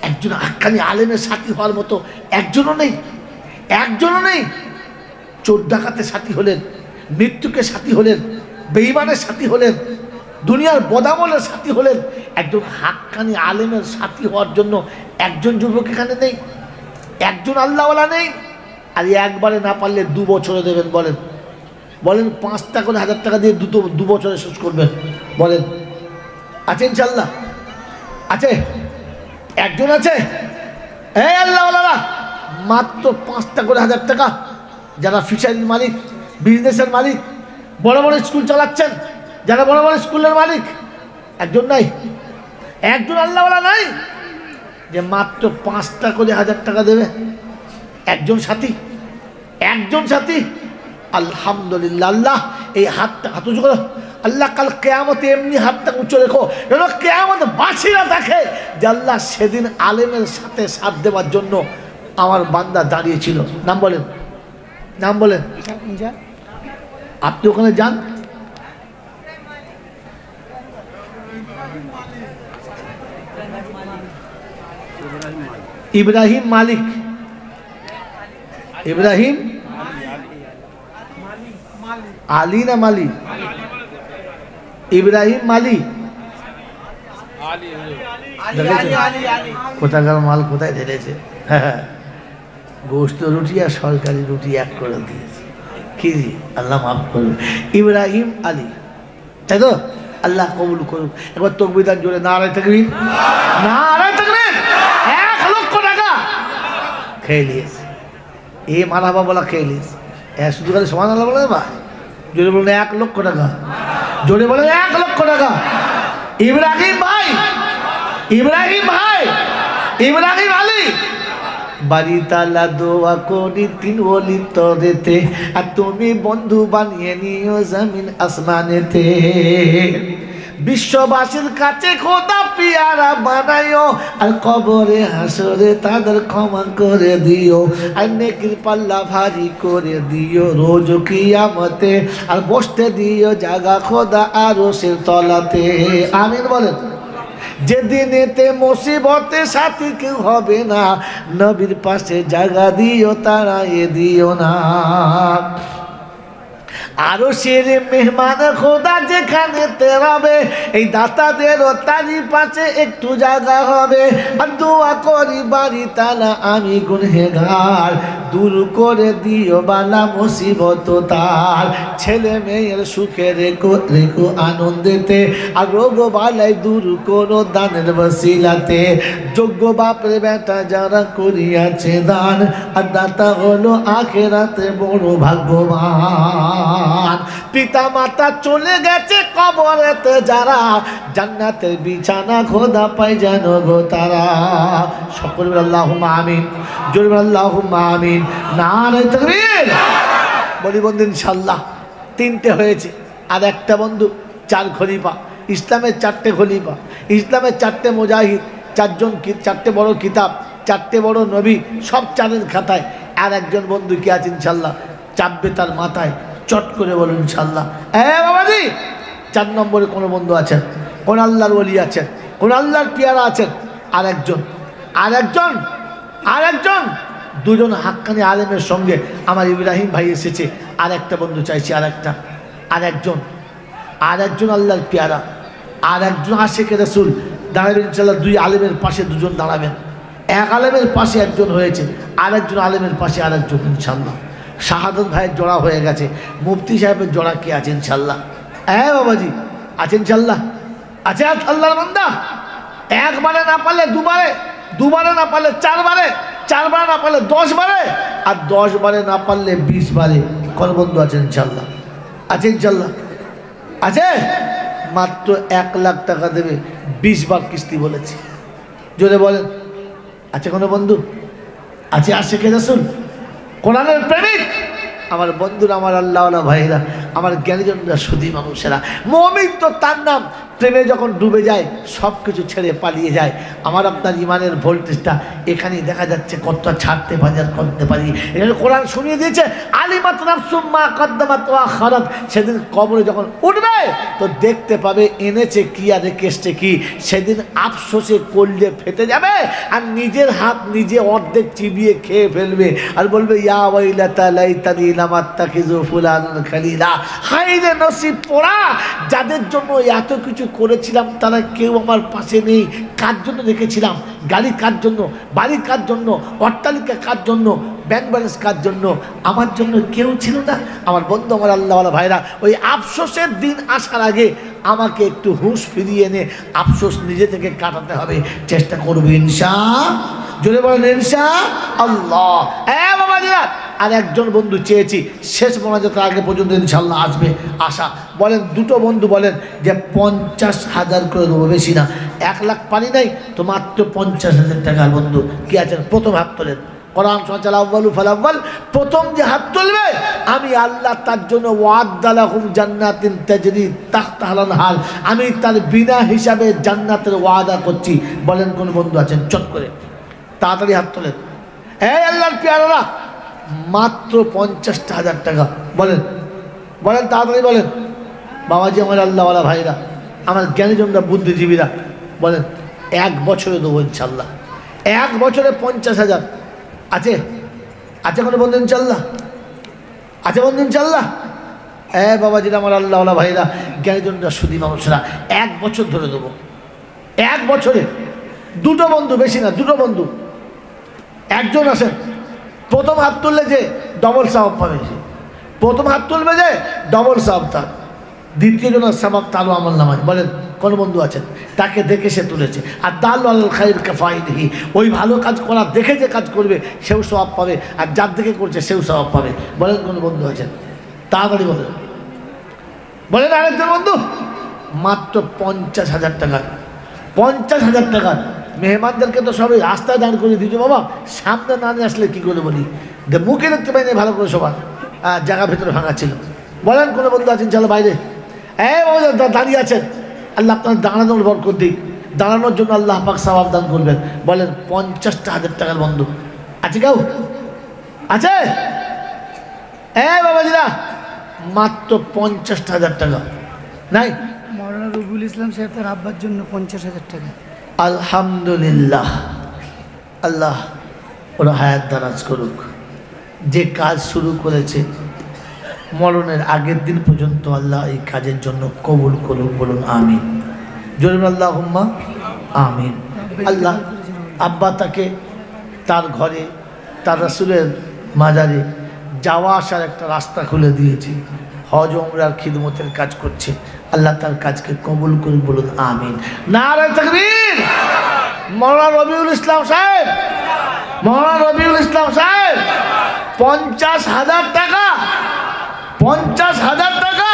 একজন হাক্কানি আলেমের সাথী হওয়ার মতো একজনও নেই, একজনও নেই। চোর ডাকাতের সাথী হলেন, মৃত্যুকে সাথী হলেন, বেঈমানের সাথী হলেন, দুনিয়ার বদামলের সাথী হলেন, একজন হাক্কানি আলেমের সাথী হওয়ার জন্য একজন যুবক এখানে নেই, একজন আল্লাহওয়ালা নেই। আর একবারে না পারলে 2 বছরে দেবেন, বলেন বলেন 5টা করে 1000 টাকা দিয়ে 2 বছরে শেষ করবেন, বলেন আছে ইনশাল্লাহ? আছে? একজন আছে? এই আল্লাহওয়ালারা মাত্র 5টা করে 1000 টাকা, যারা ফিশারির মালিক, বিজনেসের মালিক, বড় বড় স্কুল চালাচ্ছেন, যারা বড় বড় স্কুলের মালিক, একজন নাই? একজন আল্লাহওয়ালা নাই যে মাত্র 5টা করে 1000 টাকা দেবে? একজন সাথী, একজন সাথী। আলহামদুলিল্লাহ। আল্লাহ এই হাতটা হাত উঁচু করো, আল্লাহ কাল কেয়ামতে এমনি হাতটা উঁচু রেখো যেন কেয়ামত বাঁচিরা দেখে যে আল্লাহ সেদিন আলেমের সাথে সাথ দেওয়ার জন্য আমার বান্দা দাঁড়িয়েছিল। নাম বলেন, নাম বলেন। আপনি ওখানে যান, ইব্রাহিম মালিক, ইব্রাহিম আলী না মালি? ইব্রাহিম মালি। কোথাকার মাল কোথায় ঢেলেছে? হ্যাঁ, গোস্ত রুটি আর সরকারি রুটি এক করে দিয়েছে। কি আল্লাহ মাফ করুন। ইব্রাহিম আলী, তাই তো? আল্লাহ কবুল করুন। এবার তকবীর জোরে নারায়ে তাকবীর, নারায়ে তাকবীর। 1 লক্ষ টাকা খেয়ে নিয়েছে, এ মারাবা বলা খেয়ে নিয়েছে। শুধু খালি সমান আল্লাহ বলে ভাই, জোরে বলেন 1 লক্ষ টাকা, জোরে বলেন 1 লক্ষ টাকা। ইব্রাহিম ভাই, ইব্রাহিম ভাই, ইব্রাহিম আলী বাড়ি তালা দোয়া করি 3 ওলি তরেতে, আর তুমি বন্ধু বানিয়ে নিও জমিন আসমানেতে। বিশ্ববাসীর কাছে খোদা পিয়ারা বানাইও, আর কবরে হাসরে তাদের ক্ষমা করে দিও, আর নেকির পাল্লা ভারী করে দিও রোজ কিয়ামতে, আর বসতে দিও জায়গা খোদা আরশের তলাতে। আমিন বলেন। যেদিনেতে মুসিবতে সাথী কেউ হবে না, নবীর পাশে জায়গা দিও, তাড়াইয়ে দিও না। আরো সের মেহমান খোদা যেখানে তেরাবে, এই দাতাদেরও তারই পাশে একটু জায়গা হবে। আর দোয়া করি বাড়ি তালা আমি গুনহেগার, দূর করে দিও বালা মুসিবত তার। ছেলে মেয়ের সুখে রেখো রেখো আনন্দেতে, আর রোগ বালাই দূর করো দানের বসিলাতে। যোগ্য বাপরে বেটা যারা করিয়াছে দান, আর দাতা হলো আখেরাতে বড় ভাগ্যবান। পিতা মাতা চলে গেছে কবরেতে যারা, জান্নাতের বিছানা খোদা পায় যেন গো তারা। সকলে আল্লাহুম্মা আমিন, জোরে আল্লাহুম্মা আমিন, নারায়ে তাকবীর। বলি বন্ধু ইনশাআল্লাহ 3টে হয়েছে, আর একটা বন্ধু 4 খলিফা। ইসলামের 4টে খলিফা, ইসলামের 4টে মুজাহিদ, 4টে বড় কিতাব, 4টে বড় নবী, সব 4-এর খাতায়। আর একজন বন্ধু কি আছে ইনশাআল্লাহ, চাপবে তার মাথায়, চট করে বলুন ইনশাআল্লাহ। বাবাজি 4 নম্বরে কোনো বন্ধু আছেন, কোন আল্লাহর ওলি আছেন, কোন আল্লাহর পিয়ারা আছেন? আর একজন, আর একজন, আর একজন, 2জন হাক্কানি আলেমের সঙ্গে আমার ইব্রাহিম ভাই এসেছে। আর একটা বন্ধু চাইছি, আর একটা, আর একজন, আর একজন আল্লাহর পিয়ারা, আর একজন আশিকে রাসূল দাঁড়াবেন ইনশাআল্লাহ। 2 আলেমের পাশে 2জন দাঁড়াবেন। 1 আলেমের পাশে একজন হয়েছে, আর একজন আলেমের পাশে আর একজন ইনশাআল্লাহ। শাহাদত ভাইয়ের জোড়া হয়ে গেছে, মুফতি সাহেবের জোড়া কি আছে ইনশাআল্লাহ? বাবাজি আছে ইনশাআল্লাহ? আছে আল্লাহর বান্দা? 1 বারে না পারলে 2 বারে, 2 বারে না পারলে 4 বারে, 4 বারে না পারলে 10 বারে, আর 10 বারে না পারলে 20 বারে। কোন বন্ধু আছে ইনশাআল্লাহ? আছে ইনশাআল্লাহ? আছে? মাত্র 1 লাখ টাকা দেবে, 20 বার কিস্তি বলেছে। জোরে বলেন, আছে কোনো বন্ধু? আছে আশিকে রাসূল, কোরআনের প্রেমিক আমার বন্ধুরা, আমার আল্লাহওয়ালা ভাইরা, আমার জ্ঞানীজনরা, সুধী মানুষেরা। মুমিন তো তার নাম প্রেমে যখন ডুবে যায় সব কিছু ছেড়ে পালিয়ে যায়। আমার আপনার ইমানের ভোল্টেজটা এখানেই দেখা যাচ্ছে, কতটা ছাড়তে পারি আর করতে পারি। এখানে কোরআন শুনিয়ে দিয়েছে আলিমাত নাফসুম মা কদ্দামাত ওয়া আখারাত। সেদিন কবরে যখন উঠবে তো দেখতে পাবে এনেছে কি আর রেখেছে কি। সেদিন আফসোসে কলজে ফেটে যাবে আর নিজের হাত নিজে অর্ধেক চিবিয়ে খেয়ে ফেলবে আর বলবে ইয়া ওয়াইলাতা লাইতানি লাম আত্তাখিযু ফুলানান খালিলা। হায় রে নসিব পোড়া, যাদের জন্য এত কিছু করেছিলাম তারা কেউ আমার পাশে নেই। কার জন্য রেখেছিলাম? গাড়ি কার জন্য, বাড়ি কার জন্য, অট্টালিকা কার জন্য, ব্যাংক ব্যালেন্স কার জন্য? আমার জন্য কেউ ছিল না। আমার বন্ধু, আমার আল্লাহওয়ালা ভাইরা, ওই আফসোসের দিন আসার আগে আমাকে একটু হুঁশ ফিরিয়ে এনে আফসোস নিজে থেকে কাটাতে হবে। চেষ্টা করবো ইনশাআল্লাহ। জোরে বলেন ইনশাআল্লাহ। বাবাজিরা, আর একজন বন্ধু চেয়েছি শেষ মোনাজাতের আগে পর্যন্ত ইনশাআল্লাহ আসবে। আশা বলেন, দুটো বন্ধু বলেন যে 50,000 করে দেবো, বেশি না। 1 লাখ পারি নাই তো মাত্র 50,000 টাকার বন্ধু কি আছেন? প্রথম হাত তোলেন। কোরআন সূরা আউয়ালু ফালাওয়াল, প্রথম যে হাত তুলবে আমি আল্লাহ তার জন্য ওয়াদালাহুম জান্নাতিন তাজরি তাহতাহাল আনহার, আমি তার বিনা হিসাবে জান্নাতের ওয়াদা করছি। বলেন কোন বন্ধু আছেন? চট করে তাড়াতাড়ি হাত তোলেন। এই আল্লাহর পেয়ারারা, মাত্র 50,000 টাকা। বলেন বলেন তাড়াতাড়ি বলেন। বাবাজি, আমার আল্লাহওয়ালা ভাইরা, আমার জ্ঞানীজনরা, বুদ্ধিজীবীরা, বলেন 1 বছরে দেবো ইনশাল্লাহ। 1 বছরে 50,000 আছে? আছে কোনো বন্ধু ইনশাল্লাহ? আছে বন্ধু ইনশাল্লাহ? বাবাজিরা, আমার আল্লাহওয়ালা ভাইরা, জ্ঞানীজনরা, সুধী মানুষরা, 1 বছর ধরে দেবো। 1 বছরে দুটো বন্ধু, বেশি না, দুটো বন্ধু। একজন আসেন, প্রথম হাত তুললে যে ডবল সাওয়াব পাবে। প্রথম হাত তুলবে যে ডবল সাওয়াব তার, দ্বিতীয় জনের সাওয়াব তারও আমল নামায়। বলেন কোন বন্ধু আছেন? তাকে দেখে সে তুলেছে। আর দাল্লু আলাল খায়র কাফাইলিহি, ওই ভালো কাজ করা দেখে যে কাজ করবে সেও সওয়াব পাবে, আর যার দেখে করছে সেও সওয়াব পাবে। বলেন কোন বন্ধু আছেন? তাড়াতাড়ি বলেন। বলেন আরেকজন বন্ধু। মাত্র 50,000 টাকা। 50,000 টাকা। মেহমানদেরকে তো সবাই রাস্তায় দাঁড় করে দিয়েছে বাবা, সামনে না নিয়ে আসলে কী করে বলি? মুখে দেখতে পাইনি ভালো করে সবার, জায়গা ভেতরে ভাঙা ছিল। বলেন কোনো বন্ধু আছেন? চলো বাইরে। বাবা দাঁড়িয়ে আছেন, আল্লাহ আপনার দাঁড়ানোর বরকত দিক। দাঁড়ানোর জন্য আল্লাহ পাক সওয়াব দান করবেন। বলেন 50,000 টাকার বন্ধু আছে কেউ? আছে? বাবাজিরা, মাত্র 50,000 টাকা। নাই? মাওলানা রবিউল ইসলাম সাহেব তার আব্বার জন্য 50,000 টাকা। আলহামদুলিল্লাহ, আল্লাহ ওরা হায়াত দারাজ করুক। যে কাজ শুরু করেছে মরণের আগের দিন পর্যন্ত আল্লাহ এই কাজের জন্য কবুল করুক। বলুন আমিন। জোরে আল্লাহুম্মা আমিন। আল্লাহ আব্বা তাকে তার ঘরে, তার রাসূলের মাজারে যাওয়া আসার একটা রাস্তা খুলে দিয়েছে। হজ ওমরার খিদমতের কাজ করছে। আল্লাহ তার কাজকে কবুল করুন। বলুন আমিন। নারে তাকবীর। মাওলানা রবিউল ইসলাম সাহেব, মাওলানা রবিউল ইসলাম সাহেব, 50,000 টাকা। 50,000 টাকা।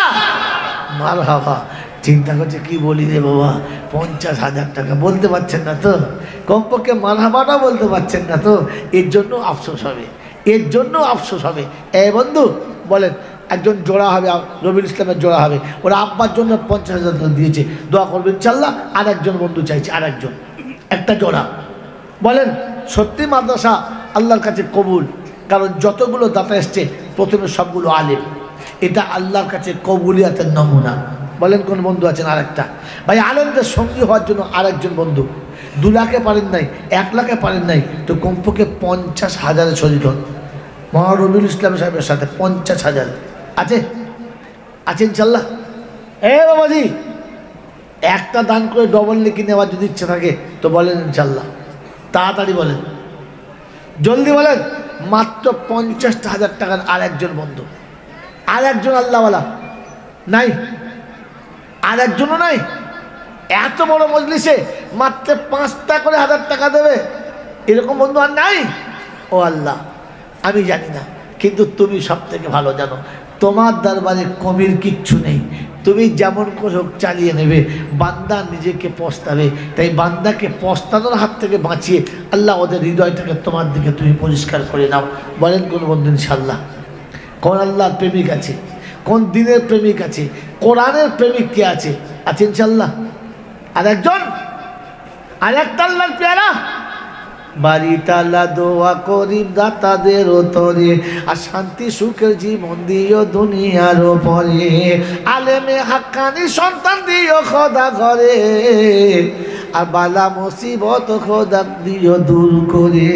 মারহাবা। চিন্তা করছে কি বলি রে বাবা, 50,000 টাকা বলতে পারছেন না তো, কমপক্ষে মারহাবাটা বলতে পারছেন না তো, এর জন্য আফসোস হবে, এর জন্য আফসোস হবে। বন্ধু বলেন, একজন জোড়া হবে, রবিউল ইসলামের জোড়া হবে। ওরা আব্বার জন্য 50,000 টাকা দিয়েছে, দোয়া করবেন ইনশাআল্লাহ। আর একজন বন্ধু চাইছে, আর একজন, একটা জোড়া। বলেন সত্যি মাদ্রাসা আল্লাহর কাছে কবুল, কারণ যতগুলো দাতা এসছে প্রথমে সবগুলো আলেম। এটা আল্লাহর কাছে কবুলিয়াতের নমুনা। বলেন কোন বন্ধু আছেন? আরেকটা ভাই, আলেমদের সঙ্গী হওয়ার জন্য আরেকজন বন্ধু। 2 লাখে পারেন নাই, 1 লাখে পারেন নাই, তো কমপক্ষে 50,000 শরীর হন মাওলানা রবিউল ইসলাম সাহেবের সাথে। 50,000 আছে? আছে ইনশাল্লাহ? বাবাজি, একটা দান করে ডবল লিখে নেওয়ার যদি ইচ্ছে থাকে তো বলেন ইনশাল্লাহ। তাড়াতাড়ি বলেন, জলদি বলেন। মাত্র 50,000 টাকার আর একজন বন্ধু, আর একজন আল্লাহওয়ালা নাই? আর একজনও নাই? এত বড় মজলিসে মাত্র 5টা করে 1,000 টাকা দেবে, এরকম বন্ধু আর নাই? ও আল্লাহ, আমি জানি না, কিন্তু তুমি সব থেকে ভালো জানো। তোমার দরবারে কমির কিচ্ছু নেই, তুমি যেমন করে হোক চালিয়ে নেবে। বান্দা নিজেকে পস্তাবে, তাই বান্দাকে পস্তানোর হাত থেকে বাঁচিয়ে আল্লাহ ওদের হৃদয়টাকে তোমার দিকে তুমি পরিষ্কার করে নাও। বলেন কোন বন্ধু ইনশাল্লাহ? কোন আল্লাহর প্রেমিক আছে? কোন দিনের প্রেমিক আছে? কোরআনের প্রেমিক কে আছে? আছে ইনশাল্লাহ। আর একজন আর একটা আল্লাহর পেয়ারা বাড়ি তালা দোয়া করি দাতাদের তরে, আর শান্তি সুখের জীবন দিও দুনিয়ার পরে, আলেমে হাক্কানি সন্তান দিও খোদা ঘরে, আর বালা মুসিবত খোদা দিও দূর করে,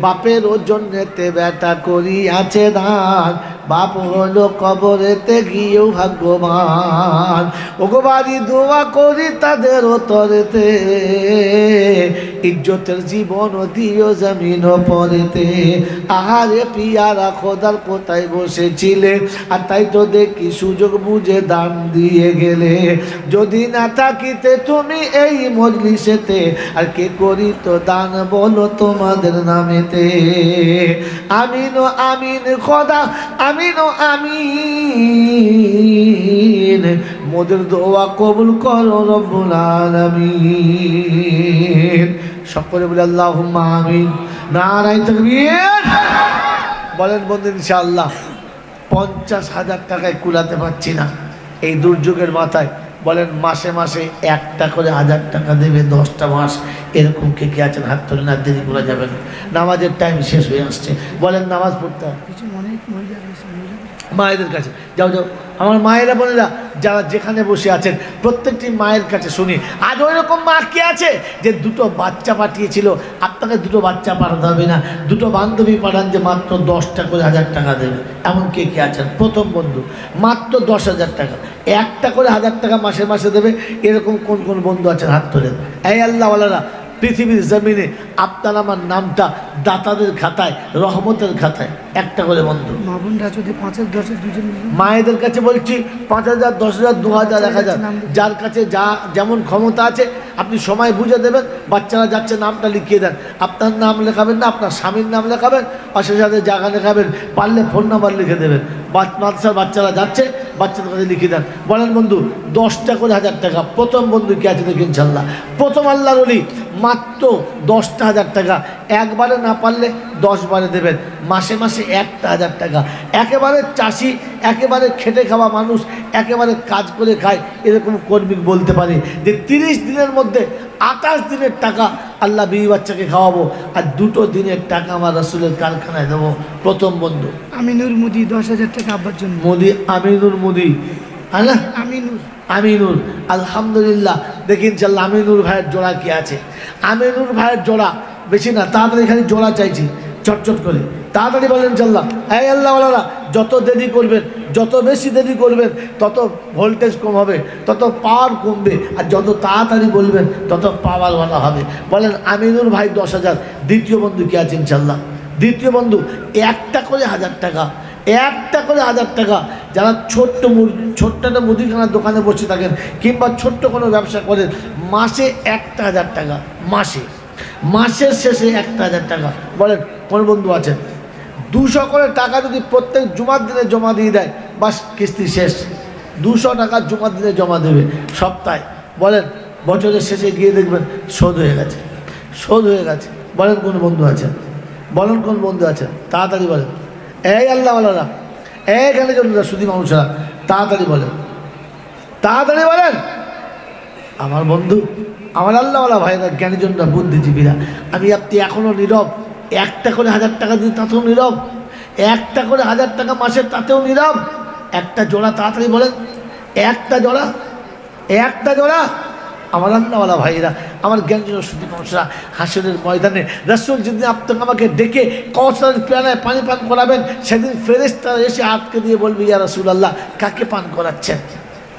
বাপের জন্যেতে বেটা করি আছে দান, বাপ হলো কবরেতে গিয়েও ভাগ্যবান, ওগো বাড়ি দোয়া করি তাদের তরেতে, ইজ্জতের জীবন দিও জমিন পরেতে, আহারে পিয়ারা খোদার কোথায় বসেছিলে, আর তাই তো দেখি সুযোগ বুঝে দান দিয়ে গেলে, যদি না থাকিতে তুমি এই মজলিসেতে, আর কে করি তো দান বলো তোমাদের নামেতে, আমিন ও আমিন খোদা আমিন ও আমিন, মোদের দোয়া কবুল করো রব্বুল আলামিন। সকলে বলে আল্লাহুম্মা আমিন, নারায়ে তাকবীর। বলেন বন্ধু ইনশাআল্লাহ 50,000 টাকায় কুলাতে পারছি না এই দুর্যোগের মাথায়, বলেন মাসে মাসে একটা করে 1000 টাকা দেবে 10টা মাস, এরকম কে কে আছেন হাত তুলে, না দেরি করা যাবে না, নামাজের টাইম শেষ হয়ে আসছে, বলেন নামাজ পড়তে হবে। কিছু অনেক মহিলা রয়েছে, মায়েদের কাছে যাও যাও, আমার মায়েরা বোনেরা যারা যেখানে বসে আছেন প্রত্যেকটি মায়ের কাছে শুনি, আজ ওই রকম মা কে আছে যে দুটো বাচ্চা পাঠিয়েছিল, আপনাকে দুটো বাচ্চা পাঠাতে হবে না, দুটো বান্ধবী পাঠান যে মাত্র 10টা করে 1000 টাকা দেবে, এমন কে কে আছেন? প্রথম বন্ধু মাত্র 10,000 টাকা, একটা করে 1000 টাকা মাসে মাসে দেবে, এরকম কোন কোন বন্ধু আছেন হাত তোলেন। এই আল্লাহওয়ালারা পৃথিবীর জমিনে আপনার আমার নামটা দাতাদের খাতায়, রহমতের খাতায় একটা করে বন্ধু। মা বোনরা যদি 5-10 দুজন মিলে, মায়েদের কাছে বলছি 5,000 10,000 2,000 1,000 যার কাছে যা যেমন ক্ষমতা আছে আপনি সময় বুঝে দেবেন, বাচ্চারা যাচ্ছে নামটা লিখিয়ে দেন, আপনার নাম লেখাবেন না, আপনার স্বামীর নাম লেখাবেন, পাশের সাথে জায়গা লেখাবেন, পারলে ফোন নাম্বার লিখে দেবেন, মাদ্রাসার বাচ্চারা যাচ্ছে বাচ্চাদের কাছে লিখে দেন। বলেন বন্ধু 10টা করে 1000 টাকা, প্রথম বন্ধু কে আছে দেখি ইনশাল্লাহ, প্রথম আল্লাহর ওলি মাত্র 10টা 1000 টাকা, একবারে না পারলে 10 বারে দেবেন, মাসে মাসে 1,000 টাকা, একেবারে চাষি, একেবারে খেটে খাওয়া মানুষ, একেবারে কাজ করে খায় এরকম কর্মী বলতে পারে যে 30 দিনের মধ্যে 28 দিনের টাকা আল্লাহ বিবি বাচ্চাকে খাওয়াবো, আর 2 দিনের টাকা আমার রাসূলের কারখানায় দেবো। প্রথম বন্ধু আমিনুর মুদি 10,000 টাকা আব্বার জন্য, মোদি, আমিনুর মোদি, আল্লাহ আমিনুর আমিনুর, আলহামদুলিল্লাহ। দেখি ইনশাল্লাহ আমিনুর ভাইয়ের জোড়া কি আছে, আমিনুর ভাইয়ের জোড়া বেশি না, তাড়াতাড়ি এখানে জোড়া চাইছি চটচট করে, তাড়াতাড়ি বলেন ইনশাল্লাহ। এই আল্লাহওয়ালারা যত দেরি করবেন, যত বেশি দেরি করবেন তত ভোল্টেজ কম হবে, তত পাওয়ার কমবে, আর যত তাড়াতাড়ি বলবেন তত পাওয়ারওয়ালা হবে। বলেন আমিনুর ভাই 10,000। দ্বিতীয় বন্ধু কে আছে ইনশাল্লাহ? দ্বিতীয় বন্ধু একটা করে 1000 টাকা, একটা করে 1000 টাকা, যারা ছোট্ট একটা মুদিখানার দোকানে বসে থাকেন কিংবা ছোট্ট কোনো ব্যবসা করেন, মাসে 1,000 টাকা, মাসের শেষে 1,000 টাকা। বলেন কোন বন্ধু আছেন? 200 করে টাকা যদি প্রত্যেক জুমার দিনে জমা দিয়ে দেয়, বাস কিস্তি শেষ। 200 টাকা জুমার দিনে জমা দেবে সপ্তাহে, বলেন বছরের শেষে গিয়ে দেখবেন শোধ হয়ে গেছে, শোধ হয়ে গেছে। বলেন কোন বন্ধু আছেন? বলেন কোন বন্ধু আছেন? তাড়াতাড়ি বলেন। এই আল্লাহওয়ালারা, এইখানে জন্য শুধু মানুষরা তাড়াতাড়ি বলেন, তাড়াতাড়ি বলেন। আমার বন্ধু, আমার আল্লাহওয়ালা ভাইরা, জ্ঞানীজনরা, বুদ্ধিজীবীরা, আমি আপনি এখনও নীরব। একটা করে 1000 টাকা দিই তাতেও নীরব, একটা করে 1000 টাকা মাসে তাতেও নীরব। একটা জোড়া তাড়াতাড়ি বলেন, একটা জোড়া, একটা জোড়া। আমার আল্লাহওয়ালা ভাইরা, আমার জ্ঞানজন শুধু মানুষরা, হাসরের ময়দানে রাসূল যেদিন আপনাকে আমাকে ডেকে কাউসারের পেয়ালায় পানি পান করাবেন, সেদিন ফেরেশতারা এসে আটকে দিয়ে বলবে, ইয়া রাসূলুল্লাহ কাকে পান করাচ্ছেন,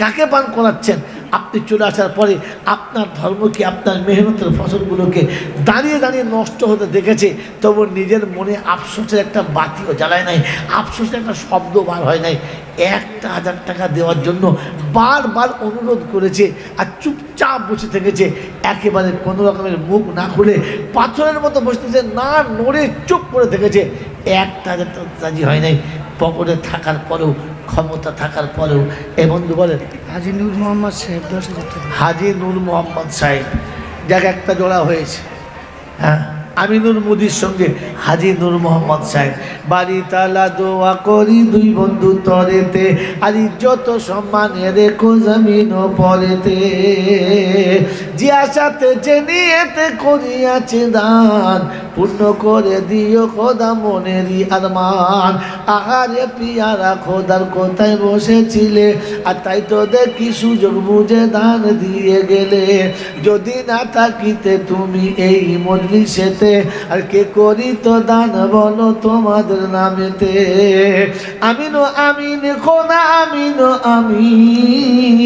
কাকে পান করাচ্ছেন? আপনি চলে আসার পরে আপনার ধর্মকে, আপনার মেহনতের ফসলগুলোকে দাঁড়িয়ে দাঁড়িয়ে নষ্ট হতে দেখেছে, তবু নিজের মনে আফসোসের একটা বাতিও জ্বালায় নাই, আফসোসের একটা শব্দ বার হয় নাই। 1,000 টাকা দেওয়ার জন্য বারবার অনুরোধ করেছে আর চুপচাপ বসে থেকেছে, একেবারে কোনো রকমের মুখ না খুলে পাথরের মতো বসতেছে, না নড়ে চুপ করে থেকেছে। 1,000 টাকা রাজি হয় নাই, পকেটে থাকার পরেও, ক্ষমতা থাকার পরেও। এ বন্ধু বলেন হাজি নূর মোহাম্মদ সাহেব 10,000 টাকা, হাজি নূর মোহাম্মদ সাহেব, যাক একটা জোড়া হয়েছে। হ্যাঁ আমিনুর মুদির সঙ্গে হাজী নূর মোহাম্মদ সাহেব বাড়ি তালা দোয়া করি দুই বন্ধু তরেতে আর ইজ্জত সম্মানে রেখো জমিন ও পরেতে যে আশাতে যে নিয়েতে করিয়াছে দান পূর্ণ করে দিও খোদা মনেরই আরমান আহারে পিয়ারা খোদার কোথায় বসেছিলে আর তাই তো দেখি সুযোগ বুঝে দান দিয়ে গেলে যদি না থাকিতে তুমি এই মজলিসেতে আর কে করি তো দান বলো তোমাদের নামেতে আমিন আমিন খোদা আমিন আমিন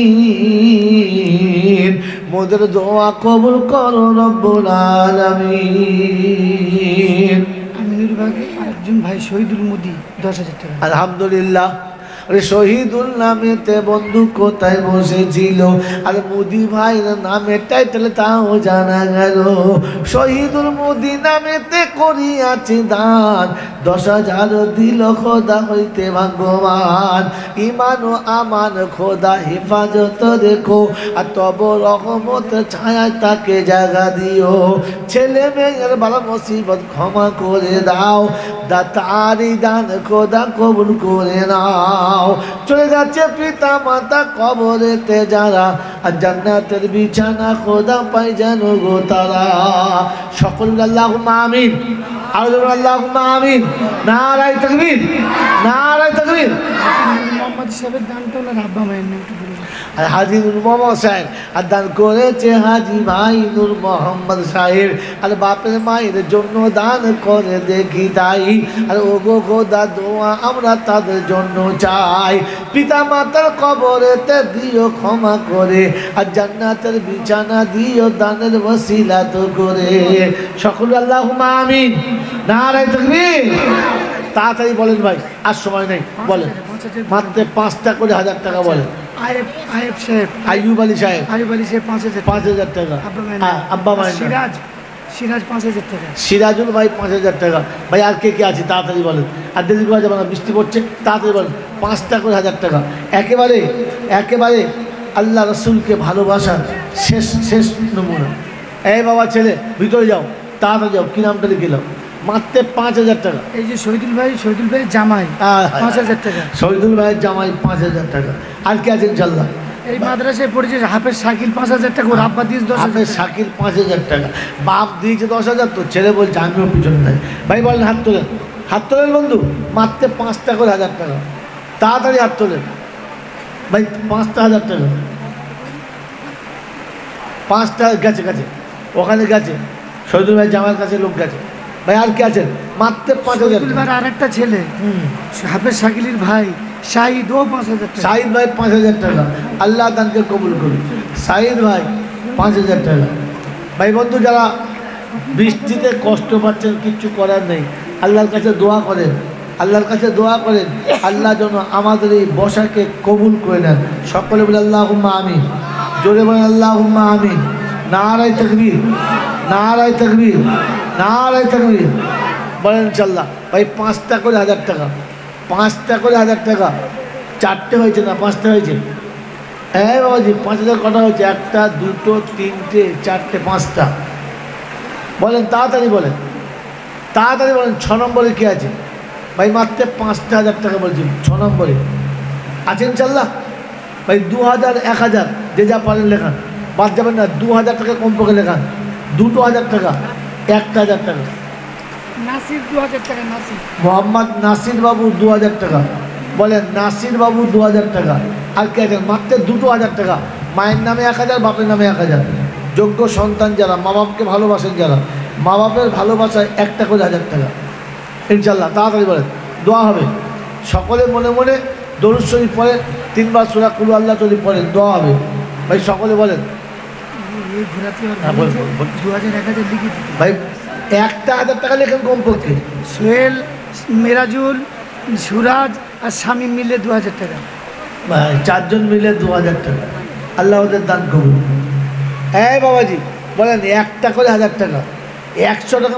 মোদের দোয়া কবুল করো রব্বুল আলামিন। আমিনুর ভাগে আরেকজন ভাই শহীদুল মুদি 10,000 টাকা। আলহামদুলিল্লাহ। আরে শহীদুল নামেতে বন্ধু কোথায় বসেছিল আর মুদি ভাইয়ের নামে টাইটেল তাও জানা গেল শহীদুল মুদি নামেতে করিয়াছে দান 10,000 দিল খোদা হইতে ভাগ্যবান ইমান ও আমান খোদা হেফাজত রেখো আর তব রহমত ছায়ায় তাকে জায়গা দিও ছেলে মেয়ের বালা মুসিবত ক্ষমা করে দাও দাতারি দান খোদা কবুল করে নাও চলে যাচ্ছে পিতা মাতা কবরেতে যারা আর জান্নাতের বিছানা খোদা পাই যেন গো তারা সকল আল্লাহুম্মা আমিন আল্লাহুম্মা আমিন নারায়ে তাকবীর নারায়ে তাকবীর। মোহাম্মদ সাহেবের দানটা হলো আব্বা মায়ের নাম একটু বলুন। আর হাজী নূর মোহাম্মদ সাহেব আর দান করেছে হাজী ভাই নূর মোহাম্মদ সাহেব আর বাপের মায়ের জন্য দান করে দেখি তাই আর ও গো খোদা দোয়া আমরা তাদের জন্য চাই পিতা মাতার কবরেতে দিও ক্ষমা করে আর জান্নাতের বিছানা দিও দানের ওসিলা তো করে সকল আল্লাহুম্মা আমিন নারায়ে তাকবীর। তাড়াতাড়ি বলেন ভাই আর সময় নেই বলেন মাত্র 5টা করে 1000 টাকা বলেন। আয়েব সাহেব আইয়ুব আলী সাহেব 5,000 টাকা আব্বা মায়ের সিরাজ 5,000 টাকা সিরাজুল ভাই 5,000 টাকা ভাই আর কে কে আছে তাড়াতাড়ি বলেন আর দেরি করা যাবে না বৃষ্টি পড়ছে তাড়াতাড়ি বলেন 5টা করে 1000 টাকা একেবারে একেবারে আল্লাহ রসুলকে ভালোবাসার শেষ শেষ নমুনা এই বাবা ছেলে ভিতরে যাও তাড়াতাড়ি যাও কি নামটা লিখে নাও মাত্র 5,000 টাকা। এই যে শহীদুল ভাই জামাই 5,000 টাকা শহীদুল ভাইয়ের জামাই 5,000 টাকা আর কে আছে ইনশাল্লাহ এই মাদ্রাসায় পড়েছে হাফেজ শাকিল 5,000 টাকা ওর আব্বা দিয়েছে 10,000 হাফেজ শাকিল 5,000 টাকা বাপ দিয়েছে 10,000 তো ছেলে বলছে আমিও পিছনে নাই ভাই বলেন হাত তোলেন বন্ধু মাত্র 5টা করে 1000 টাকা তাড়াতাড়ি হাত তোলেন ভাই 5টা 1000 টাকা 5টা গেছে ওখানে গেছে শহীদুল ভাই জামাইয়ের কাছে লোক গেছে ভাই আর কে আছেন মাত্র 5,000 টাকা। আর একটা ছেলে হাফেজ শাকিলের ভাই শাহিদ ও 5,000 টাকা শাহিদ ভাই 5,000 টাকা আল্লাহ দানকে কবুল করুন শাহিদ ভাই 5,000 টাকা। ভাই বন্ধু যারা বৃষ্টিতে কষ্ট পাচ্ছেন কিচ্ছু করার নেই আল্লাহর কাছে দোয়া করেন আল্লাহ যেন আমাদের এই বসাকে কবুল করে নেন সকলে বলে আল্লাহুম্মা আমিন জোরে বলেন আল্লাহুম্মা আমিন নারায়ে তাকবীর নারায়ে তাকবীর নারায়ে তাকবীর বলেন ইনশাআল্লাহ। ভাই 5টা করে 1000 টাকা 5টা করে 1000 টাকা 4টে হয়েছে না 5টা হয়েছে হ্যাঁ বাবাজি 5,000 কটা হয়েছে 1টা 2টো 3টে 4টে 5টা বলেন তাড়াতাড়ি বলেন 6 নম্বরে কি আছে ভাই মাত্র 5টা 1000 টাকা বলছি 6 নম্বরে আছে ইনশাআল্লাহ। ভাই 2,000 1,000 যে যা পারেন লেখান বাদ যাবেন না 2,000 টাকা কমপক্ষে লেখান 2টো 1000 টাকা 1টা 1000 টাকা নাসির 2,000 টাকা মোহাম্মদ নাসির বাবু 2,000 টাকা বলেন নাসির বাবু 2,000 টাকা আর কে আছেন মাত্র 2টো 1000 টাকা মায়ের নামে 1,000 বাপের নামে 1,000 যোগ্য সন্তান যারা মা বাপকে ভালোবাসেন যারা মা বাপের ভালোবাসায় 1টা করে 1000 টাকা ইনশাআল্লাহ তাড়াতাড়ি বলেন দোয়া হবে সকলে মনে মনে দরুদ শরীফ পড়েন 3 বার সূরা কুল আল্লাহ শরীফ পড়েন দোয়া হবে ভাই সকলে বলেন ভাই 1টা 1000 টাকা লেখেন কমপক্ষে সোহেল মেরাজুল সুরাজ আর শামীম মিলে 2,000 টাকা ভাই 4জন মিলে 2,000 টাকা আল্লাহ ওদের দান করুন। এই বাবাজি বলেন 1টা করে 1000 টাকা 100 টাকা